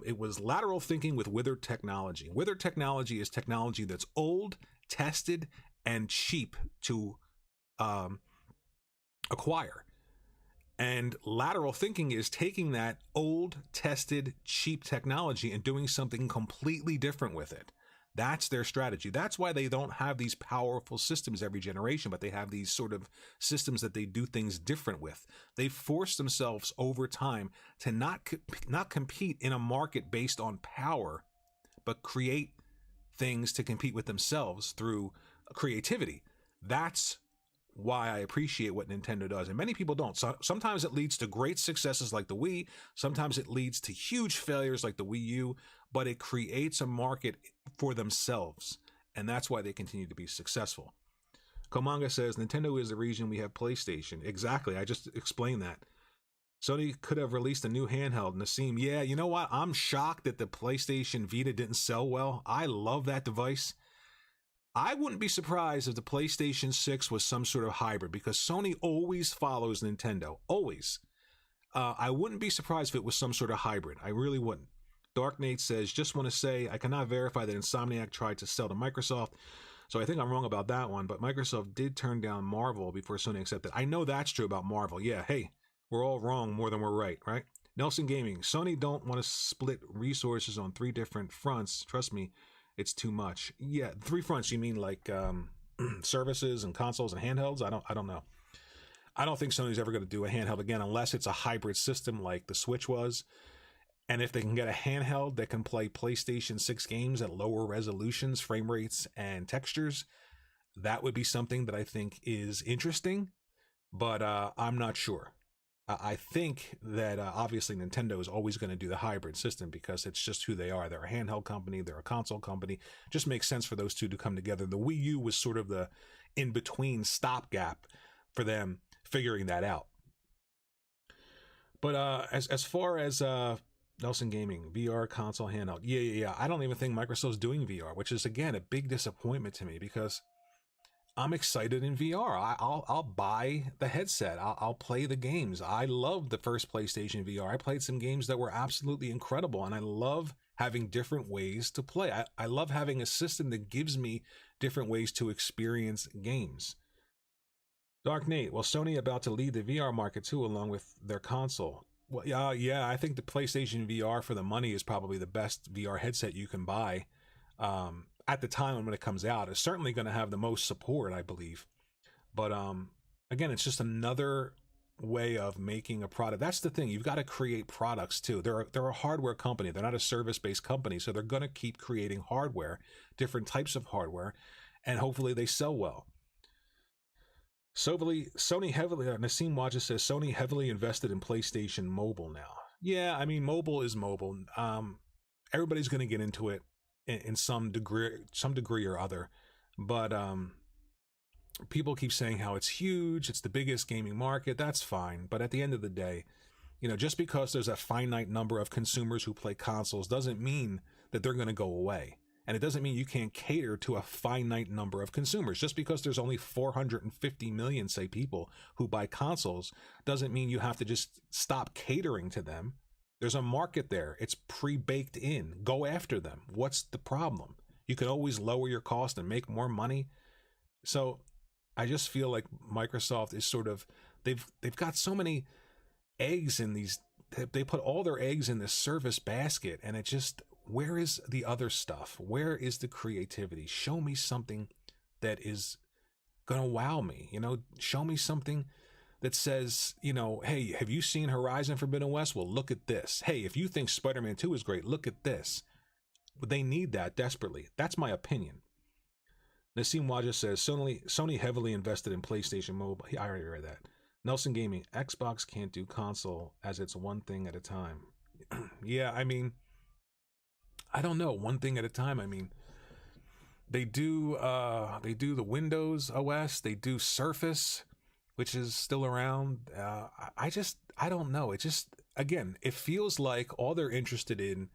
It was lateral thinking with withered technology. Withered technology is technology that's old, tested, and cheap to acquire. And lateral thinking is taking that old, tested, cheap technology and doing something completely different with it. That's their strategy. That's why they don't have these powerful systems every generation, but they have these sort of systems that they do things different with. They force themselves over time to not compete in a market based on power, but create things to compete with themselves through creativity. That's why I appreciate what Nintendo does. And many people don't. So sometimes it leads to great successes like the Wii. Sometimes it leads to huge failures like the Wii U, but it creates a market for themselves. And that's why they continue to be successful. Komanga says, Nintendo is the reason we have PlayStation. Exactly. I just explained that. Sony could have released a new handheld. Nassim, yeah, you know what? I'm shocked that the PlayStation Vita didn't sell well. I love that device. I wouldn't be surprised if the PlayStation 6 was some sort of hybrid, because Sony always follows Nintendo. Always. I wouldn't be surprised if it was some sort of hybrid. I really wouldn't. Dark Nate says, just want to say, I cannot verify that Insomniac tried to sell to Microsoft, so I think I'm wrong about that one, but Microsoft did turn down Marvel before Sony accepted. I know that's true about Marvel. Yeah, hey, we're all wrong more than we're right, right? Nelson Gaming, Sony don't want to split resources on 3 different fronts. Trust me, it's too much. Yeah, 3 fronts, you mean like services and consoles and handhelds? I don't know. I don't think Sony's ever going to do a handheld again unless it's a hybrid system like the Switch was. And if they can get a handheld that can play PlayStation 6 games at lower resolutions, frame rates, and textures, that would be something that I think is interesting. But I'm not sure. I think that obviously Nintendo is always going to do the hybrid system because it's just who they are. They're a handheld company. They're a console company. It just makes sense for those two to come together. The Wii U was sort of the in-between stopgap for them figuring that out. But as far as Nelson Gaming, VR console handheld, yeah. I don't even think Microsoft's doing VR, which is again a big disappointment to me because I'm excited in VR. I'll buy the headset. I'll play the games. I love the first PlayStation VR. I played some games that were absolutely incredible, and I love having different ways to play. I love having a system that gives me different ways to experience games. Dark Nate, well, Sony about to lead the VR market too, along with their console. Well, yeah, I think the PlayStation VR for the money is probably the best VR headset you can buy. At the time when it comes out, it's certainly going to have the most support, I believe. But again, it's just another way of making a product. That's the thing. You've got to create products too. They're a hardware company. They're not a service-based company, so they're going to keep creating hardware, different types of hardware, and hopefully they sell well. Sony heavily, Nassim Wajah says, Sony heavily invested in PlayStation Mobile now. Yeah, I mean, mobile is mobile. Everybody's going to get into it in some degree or other. But people keep saying how it's huge, it's the biggest gaming market. That's fine. But at the end of the day, just because there's a finite number of consumers who play consoles doesn't mean that they're going to go away. And it doesn't mean you can't cater to a finite number of consumers. Just because there's only 450 million, say, people who buy consoles doesn't mean you have to just stop catering to them. There's a market there. It's pre-baked in. Go after them. What's the problem? You can always lower your cost and make more money. So I just feel like Microsoft is sort of, they've got so many eggs in these, they put all their eggs in this service basket, and it just, where is the other stuff? Where is the creativity? Show me something that is going to wow me. Show me something that says, hey, have you seen Horizon Forbidden West? Well, look at this. Hey, if you think Spider-Man 2 is great, look at this. But they need that desperately. That's my opinion. Nassim Wajah says, Sony heavily invested in PlayStation Mobile. I already read that. Nelson Gaming, Xbox can't do console as it's one thing at a time. Yeah, I mean, I don't know, one thing at a time. I mean, they do the Windows OS, they do Surface, which is still around. I don't know. It just, again, it feels like all they're interested in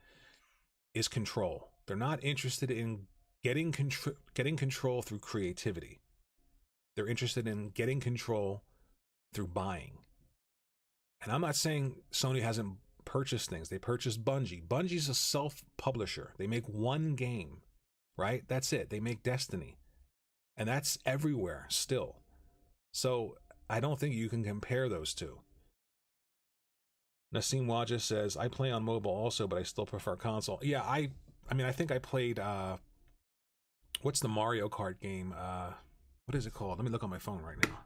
is control. They're not interested in getting control through creativity. They're interested in getting control through buying. And I'm not saying Sony hasn't purchased things. They purchased Bungie. Bungie's a self-publisher. They make one game, right? That's it. They make Destiny. And that's everywhere still. So I don't think you can compare those two. Nassim Wajah says, I play on mobile also, but I still prefer console. Yeah, I mean, I think I played, what's the Mario Kart game? What is it called? Let me look on my phone right now.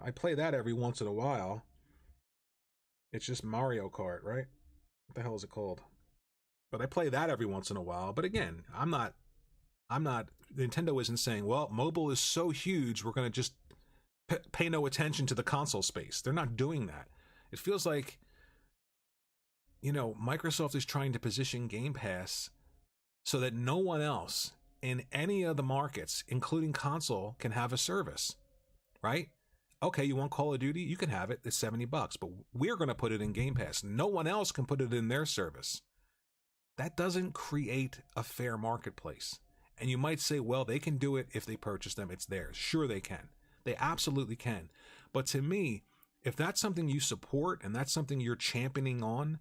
I play that every once in a while. It's just Mario Kart, right? What the hell is it called? But I play that every once in a while. But again, I'm not, Nintendo isn't saying, well, mobile is so huge, we're going to just pay no attention to the console space. They're not doing that. It feels like, Microsoft is trying to position Game Pass so that no one else in any of the markets, including console, can have a service, right? Okay, you want Call of Duty? You can have it. It's $70, but we're going to put it in Game Pass. No one else can put it in their service. That doesn't create a fair marketplace. And you might say, well, they can do it if they purchase them. It's theirs. Sure, they can. They absolutely can. But to me, if that's something you support and that's something you're championing on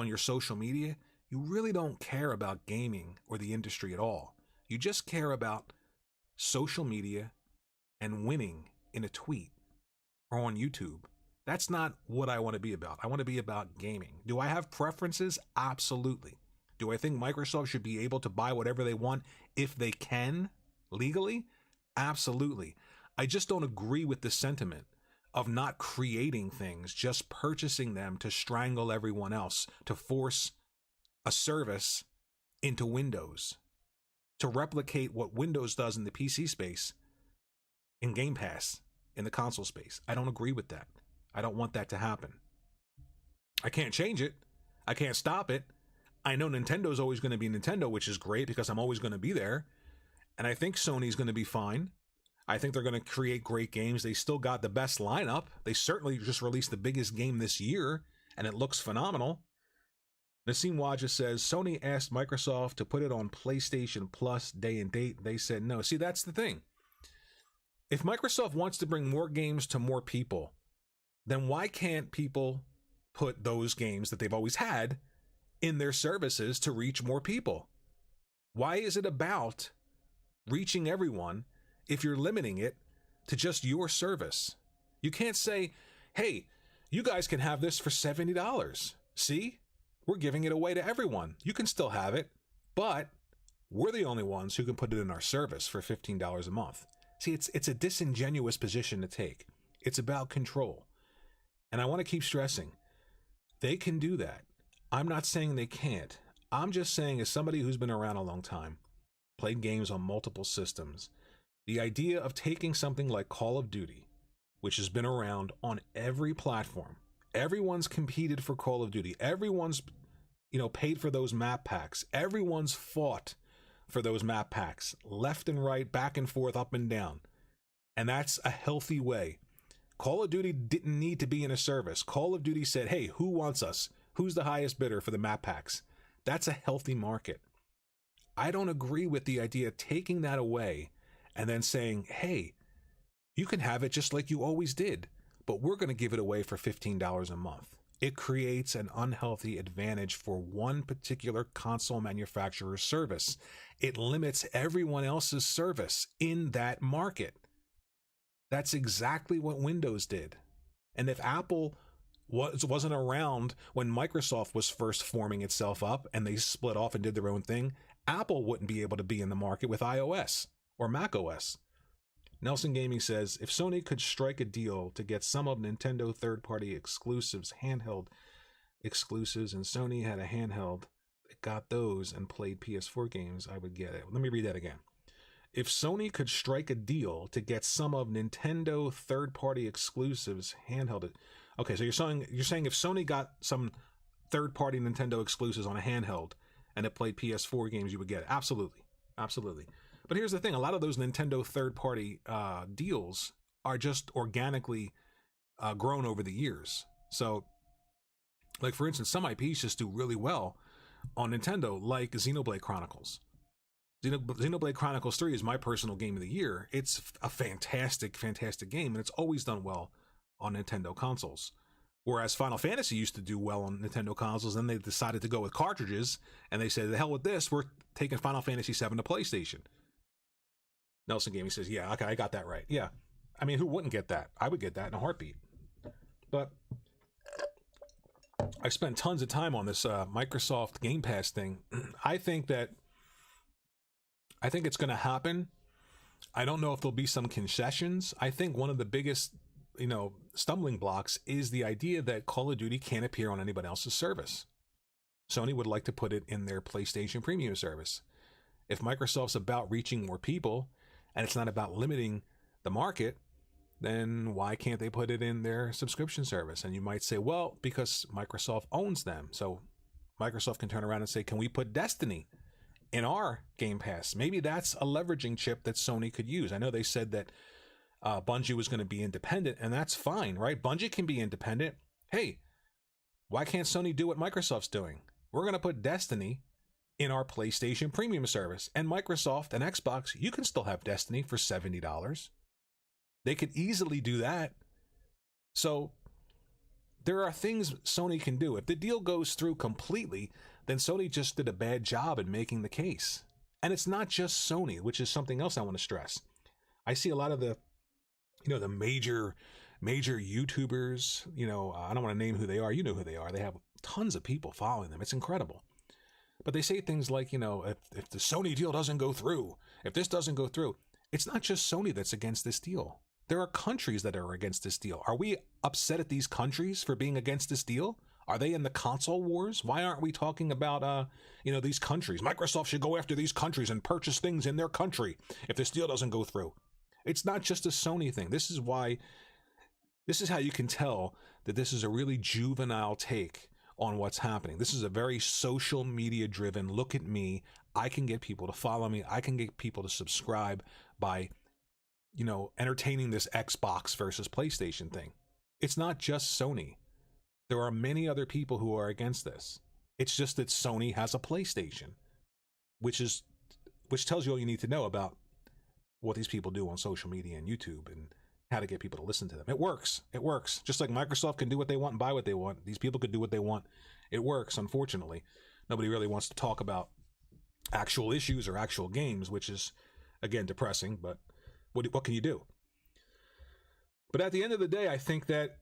your social media, you really don't care about gaming or the industry at all. You just care about social media and winning in a tweet or on YouTube. That's not what I want to be about. I want to be about gaming. Do I have preferences? Absolutely. Do I think Microsoft should be able to buy whatever they want if they can legally? Absolutely. I just don't agree with the sentiment of not creating things, just purchasing them to strangle everyone else, to force a service into Windows, to replicate what Windows does in the PC space, in Game Pass, in the console space. I don't agree with that. I don't want that to happen. I can't change it. I can't stop it. I know Nintendo's always going to be Nintendo, which is great because I'm always going to be there. And I think Sony's going to be fine. I think they're going to create great games. They still got the best lineup. They certainly just released the biggest game this year, and it looks phenomenal. Nassim Waja says, Sony asked Microsoft to put it on PlayStation Plus day and date. They said no. See, that's the thing. If Microsoft wants to bring more games to more people, then why can't people put those games that they've always had in their services to reach more people? Why is it about reaching everyone if you're limiting it to just your service? You can't say, hey, you guys can have this for $70. See? We're giving it away to everyone. You can still have it, but we're the only ones who can put it in our service for $15 a month. See, it's a disingenuous position to take. It's about control. And I want to keep stressing, they can do that. I'm not saying they can't. I'm just saying, as somebody who's been around a long time, played games on multiple systems, the idea of taking something like Call of Duty, which has been around on every platform, everyone's competed for Call of Duty, everyone's, paid for those map packs, everyone's fought for those map packs, left and right, back and forth, up and down. And that's a healthy way. Call of Duty didn't need to be in a service. Call of Duty said, hey, who wants us? Who's the highest bidder for the map packs? That's a healthy market. I don't agree with the idea of taking that away and then saying, hey, you can have it just like you always did, but we're going to give it away for $15 a month. It creates an unhealthy advantage for one particular console manufacturer's service. It limits everyone else's service in that market. That's exactly what Windows did. And if Apple wasn't around when Microsoft was first forming itself up and they split off and did their own thing, Apple wouldn't be able to be in the market with iOS or macOS. Nelson Gaming says, if Sony could strike a deal to get some of Nintendo third-party exclusives, handheld exclusives, and Sony had a handheld that got those and played PS4 games, I would get it. Let me read that again. If Sony could strike a deal to get some of Nintendo third-party exclusives, handheld it. Okay, so you're saying if Sony got some third-party Nintendo exclusives on a handheld and it played PS4 games, you would get it. Absolutely. Absolutely. But here's the thing. A lot of those Nintendo third-party deals are just organically grown over the years. So, like, for instance, some IPs just do really well on Nintendo, like Xenoblade Chronicles. Xenoblade Chronicles 3 is my personal game of the year. It's a fantastic, fantastic game, and it's always done well on Nintendo consoles. Whereas Final Fantasy used to do well on Nintendo consoles, then they decided to go with cartridges, and they said, the hell with this, we're taking Final Fantasy 7 to PlayStation. Nelson Gaming says, yeah, okay, I got that right. Yeah. I mean, who wouldn't get that? I would get that in a heartbeat. But I spent tons of time on this Microsoft Game Pass thing. I think it's going to happen. I don't know if there'll be some concessions. I think one of the biggest, stumbling blocks is the idea that Call of Duty can't appear on anybody else's service. Sony would like to put it in their PlayStation Premium service. If Microsoft's about reaching more people and it's not about limiting the market, then why can't they put it in their subscription service? And you might say, well, because Microsoft owns them. So Microsoft can turn around and say, can we put Destiny in our Game Pass? Maybe that's a leveraging chip that Sony could use. I know they said that Bungie was going to be independent, and that's fine, right? Bungie can be independent. Hey, why can't Sony do what Microsoft's doing? We're going to put Destiny in our PlayStation Premium service. And Microsoft and Xbox, you can still have Destiny for $70. They could easily do that. So there are things Sony can do. If the deal goes through completely, then Sony just did a bad job in making the case. And it's not just Sony, which is something else I want to stress. I see a lot of the, the major YouTubers, I don't want to name who they are. You know who they are. They have tons of people following them. It's incredible. But they say things like, if the Sony deal doesn't go through, if this doesn't go through, it's not just Sony that's against this deal. There are countries that are against this deal. Are we upset at these countries for being against this deal? Are they in the console wars? Why aren't we talking about, these countries? Microsoft should go after these countries and purchase things in their country if this deal doesn't go through. It's not just a Sony thing. This is how you can tell that this is a really juvenile take on what's happening. This is a very social media driven, look at me, I can get people to follow me, I can get people to subscribe by, entertaining this Xbox versus PlayStation thing. It's not just Sony. There are many other people who are against this. It's just that Sony has a PlayStation, which tells you all you need to know about what these people do on social media and YouTube and how to get people to listen to them. It works. It works. Just like Microsoft can do what they want and buy what they want, these people could do what they want. It works, unfortunately. Nobody really wants to talk about actual issues or actual games, which is, again, depressing, but what can you do? But at the end of the day, I think that,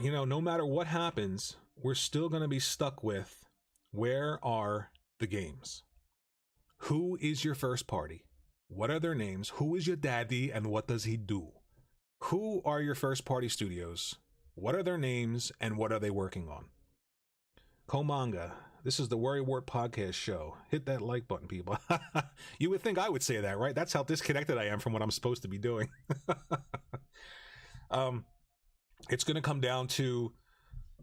no matter what happens, we're still going to be stuck with, where are the games? Who is your first party? What are their names? Who is your daddy and what does he do? Who are your first party studios? What are their names and what are they working on? Komanga, this is the Worrywart Podcast Show. Hit that like button, people. You would think I would say that, right? That's how disconnected I am from what I'm supposed to be doing. It's going to come down to,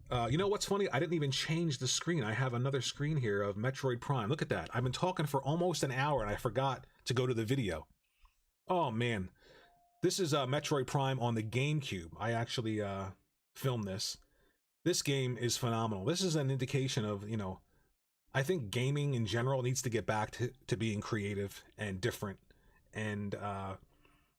what's funny? I didn't even change the screen. I have another screen here of Metroid Prime. Look at that. I've been talking for almost an hour and I forgot to go to the video. Oh, man. This is Metroid Prime on the GameCube. I actually filmed this. This game is phenomenal. This is an indication of, I think gaming in general needs to get back to being creative and different. And,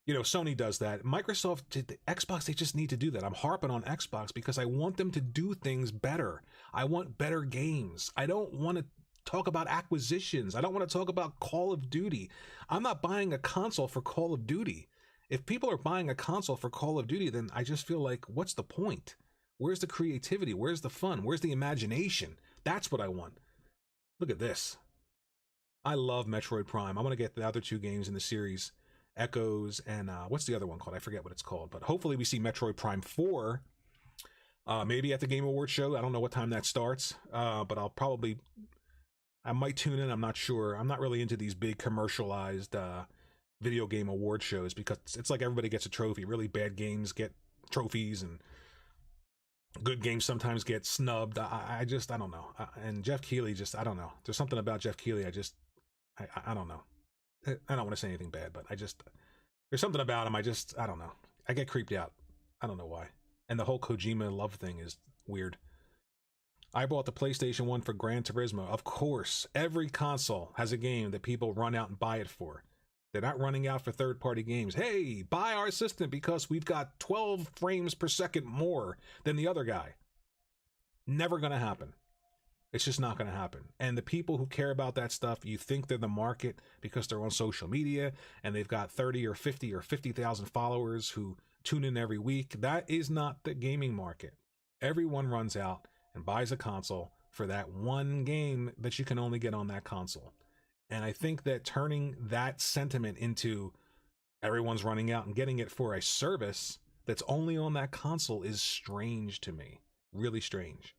Sony does that. Microsoft, the Xbox, they just need to do that. I'm harping on Xbox because I want them to do things better. I want better games. I don't want to talk about acquisitions. I don't want to talk about Call of Duty. I'm not buying a console for Call of Duty. If people are buying a console for Call of Duty, then I just feel like, what's the point? Where's the creativity? Where's the fun? Where's the imagination? That's what I want. Look at this. I love Metroid Prime. I want to get the other two games in the series, Echoes and what's the other one called? I forget what it's called. But hopefully we see Metroid Prime 4 maybe at the Game Awards show. I don't know what time that starts, but I might tune in. I'm not sure. I'm not really into these big commercialized video game award shows because it's like everybody gets a trophy. Really bad games get trophies and good games sometimes get snubbed. I don't know. And Jeff Keighley I don't know. There's something about Jeff Keighley. I don't know. I don't want to say anything bad, but there's something about him. I don't know. I get creeped out. I don't know why. And the whole Kojima love thing is weird. I bought the PlayStation 1 for Gran Turismo. Of course, every console has a game that people run out and buy it for. They're not running out for third-party games. Hey, buy our system because we've got 12 frames per second more than the other guy. Never going to happen. It's just not going to happen. And the people who care about that stuff, you think they're the market because they're on social media and they've got 30 or 50 or 50,000 followers who tune in every week. That is not the gaming market. Everyone runs out and buys a console for that one game that you can only get on that console. And I think that turning that sentiment into everyone's running out and getting it for a service that's only on that console is strange to me. Really strange.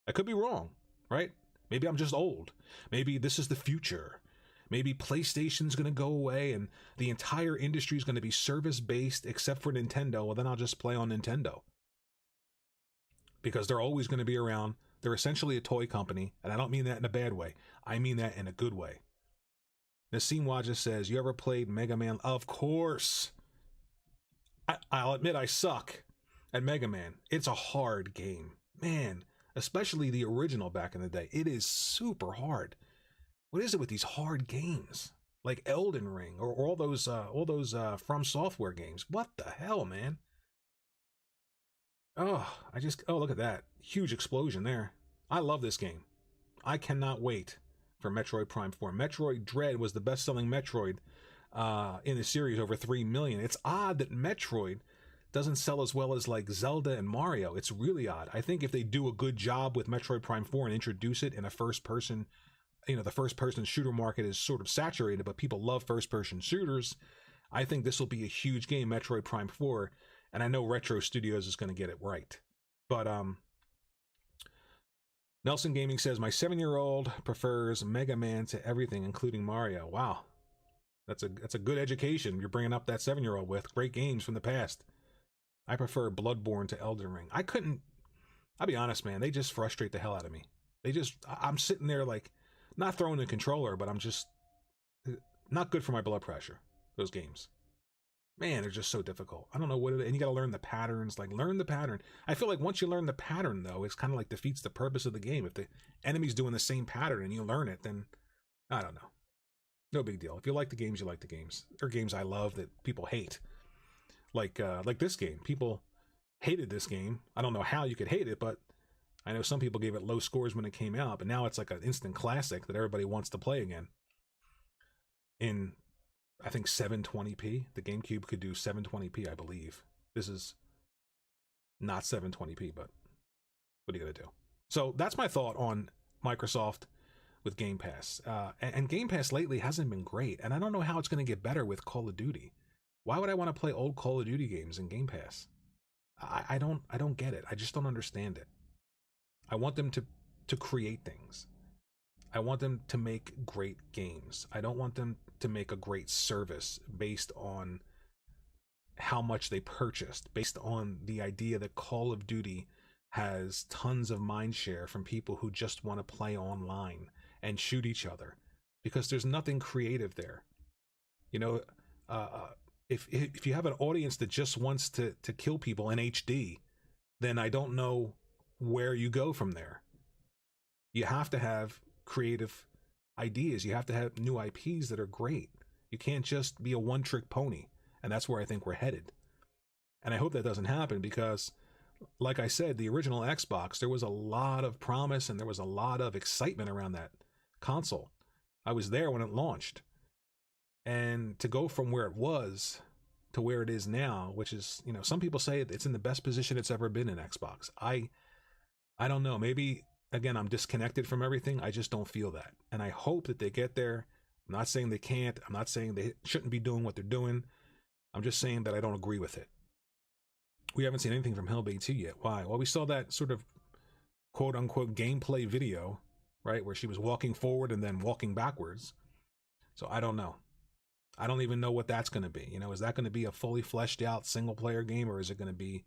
I could be wrong, right? Maybe I'm just old. Maybe this is the future. Maybe PlayStation's going to go away and the entire industry is going to be service-based except for Nintendo. Well, then I'll just play on Nintendo. Because they're always going to be around. They're essentially a toy company, and I don't mean that in a bad way. I mean that in a good way. Nassim Wajah says, you ever played Mega Man? Of course. I'll admit I suck at Mega Man. It's a hard game. Man, especially the original back in the day. It is super hard. what is it with these hard games like Elden Ring or all those From Software games? What the hell, man? Oh, oh, look at that. Huge explosion there. I love this game. I cannot wait for Metroid Prime 4. Metroid Dread was the best-selling Metroid in the series, over 3 million. It's odd that Metroid doesn't sell as well as like Zelda and Mario. It's really odd. I think if they do a good job with Metroid Prime 4 and introduce it in a first-person, the first-person shooter market is sort of saturated, but people love first-person shooters. I think this will be a huge game, Metroid Prime 4, and I know Retro Studios is going to get it right. But Nelson Gaming says, my 7-year-old prefers Mega Man to everything, including Mario. Wow. That's a good education you're bringing up that 7-year-old with. Great games from the past. I prefer Bloodborne to Elden Ring. I'll be honest, man, they just frustrate the hell out of me. I'm sitting there like, not throwing the controller, but I'm just not good for my blood pressure, those games. Man, they're just so difficult. I don't know what it is. And you got to learn the patterns. Like, learn the pattern. I feel like once you learn the pattern, though, it's kind of like defeats the purpose of the game. If the enemy's doing the same pattern and you learn it, then I don't know. No big deal. If you like the games, you like the games. There are games I love that people hate. Like this game. People hated this game. I don't know how you could hate it, but I know some people gave it low scores when it came out, but now it's like an instant classic that everybody wants to play again. In, I think, 720p. The GameCube could do 720p, I believe. This is not 720p, but what are you going to do? So that's my thought on Microsoft with Game Pass. And Game Pass lately hasn't been great, and I don't know how it's going to get better with Call of Duty. Why would I want to play old Call of Duty games in Game Pass? I don't get it. I just don't understand it. I want them to create things. I want them to make great games. I don't want them to make a great service based on how much they purchased, based on the idea that Call of Duty has tons of mind share from people who just want to play online and shoot each other, because there's nothing creative there. If you have an audience that just wants to kill people in HD, then I don't know where you go from there. You have to have creative ideas. You have to have new IPs that are great. You can't just be a one-trick pony, and that's where I think we're headed. And I hope that doesn't happen, because like I said, the original Xbox, there was a lot of promise and there was a lot of excitement around that console. I was there when it launched. And to go from where it was to where it is now, which is, some people say it's in the best position it's ever been in Xbox. I don't know. Maybe, again, I'm disconnected from everything. I just don't feel that. And I hope that they get there. I'm not saying they can't. I'm not saying they shouldn't be doing what they're doing. I'm just saying that I don't agree with it. We haven't seen anything from Hellblade 2 yet. Why? Well, we saw that sort of quote-unquote gameplay video, right, where she was walking forward and then walking backwards. So I don't know. I don't even know what that's going to be. Is that going to be a fully fleshed out single-player game, or is it going to be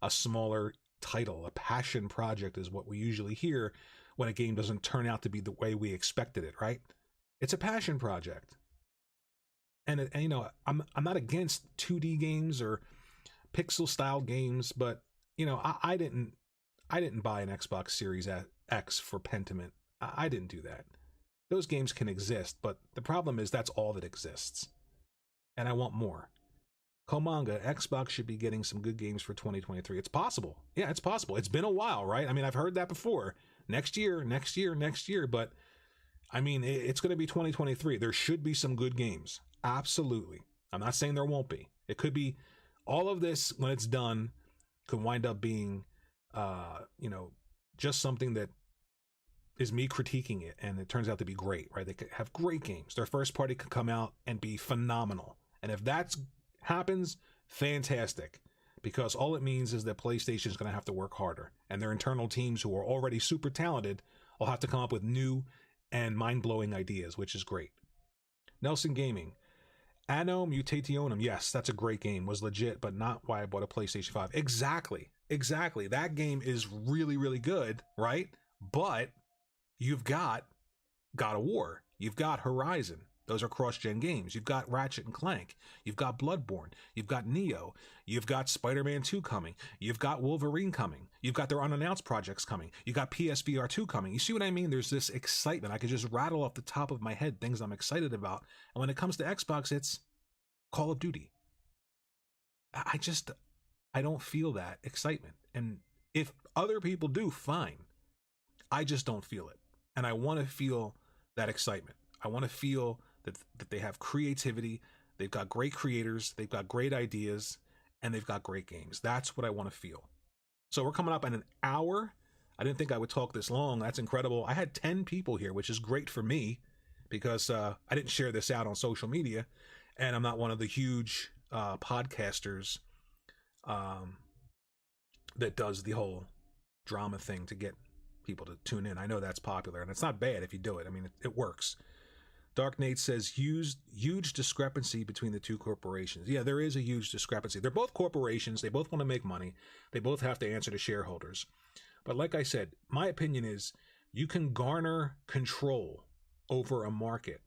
a smaller title? A passion project is what we usually hear when a game doesn't turn out to be the way we expected it, right? It's a passion project. And I'm not against 2D games or pixel style games, but I didn't buy an Xbox Series X for Pentiment. I didn't do that. Those games can exist, but the problem is that's all that exists. And I want more. Komanga, Xbox should be getting some good games for 2023. It's possible. Yeah, it's possible. It's been a while, right? I mean, I've heard that before. Next year, but I mean, it's going to be 2023. There should be some good games. Absolutely. I'm not saying there won't be. It could be. All of this, when it's done, could wind up being, just something that is me critiquing it, and it turns out to be great, right? They could have great games. Their first party could come out and be phenomenal. And if that happens, fantastic. Because all it means is that PlayStation is going to have to work harder. And their internal teams, who are already super talented, will have to come up with new and mind-blowing ideas, which is great. Nelson Gaming. Anno Mutationum, yes, that's a great game. Was legit, but not why I bought a PlayStation 5. Exactly. That game is really, really good, right? But you've got God of War. You've got Horizon. Those are cross-gen games. You've got Ratchet and Clank. You've got Bloodborne. You've got Neo. You've got Spider-Man 2 coming. You've got Wolverine coming. You've got their unannounced projects coming. You got PSVR 2 coming. You see what I mean? There's this excitement. I could just rattle off the top of my head things I'm excited about. And when it comes to Xbox, it's Call of Duty. I don't feel that excitement. And if other people do, fine. I just don't feel it. And I want to feel that excitement. I want to feel that they have creativity, they've got great creators, they've got great ideas, and they've got great games. That's what I want to feel. So we're coming up in an hour. I didn't think I would talk this long. That's incredible. I had 10 people here, which is great for me because I didn't share this out on social media, and I'm not one of the huge podcasters that does the whole drama thing to get people to tune in. I know that's popular, and it's not bad if you do it. I mean, it works. Dark Nate says, huge discrepancy between the two corporations. Yeah, there is a huge discrepancy. They're both corporations. They both want to make money. They both have to answer to shareholders. But like I said, my opinion is you can garner control over a market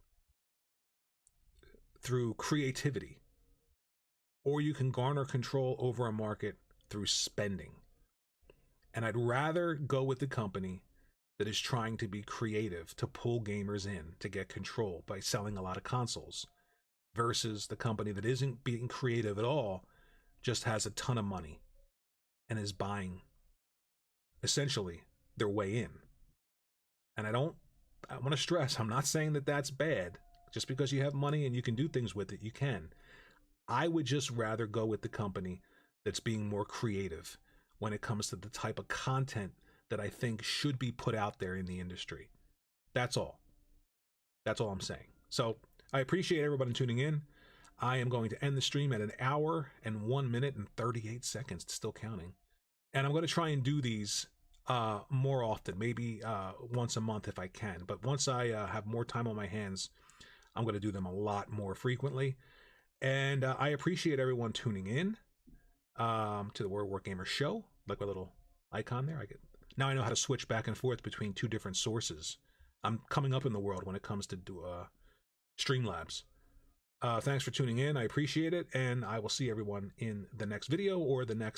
through creativity, or you can garner control over a market through spending. And I'd rather go with the company that is trying to be creative, to pull gamers in, to get control by selling a lot of consoles, versus the company that isn't being creative at all, just has a ton of money and is buying essentially their way in. And I want to stress, I'm not saying that that's bad. Just because you have money and you can do things with it, you can. I would just rather go with the company that's being more creative when it comes to the type of content that I think should be put out there in the industry. That's all. That's all I'm saying. So I appreciate everybody tuning in. I am going to end the stream at 1 hour and 1 minute and 38 seconds. It's still counting. And I'm going to try and do these more often, maybe once a month if I can. But once I have more time on my hands, I'm going to do them a lot more frequently. And I appreciate everyone tuning in to the WorryWartGamerShow. Like my little icon there. Now I know how to switch back and forth between two different sources. I'm coming up in the world when it comes to Streamlabs. Thanks for tuning in. I appreciate it. And I will see everyone in the next video or the next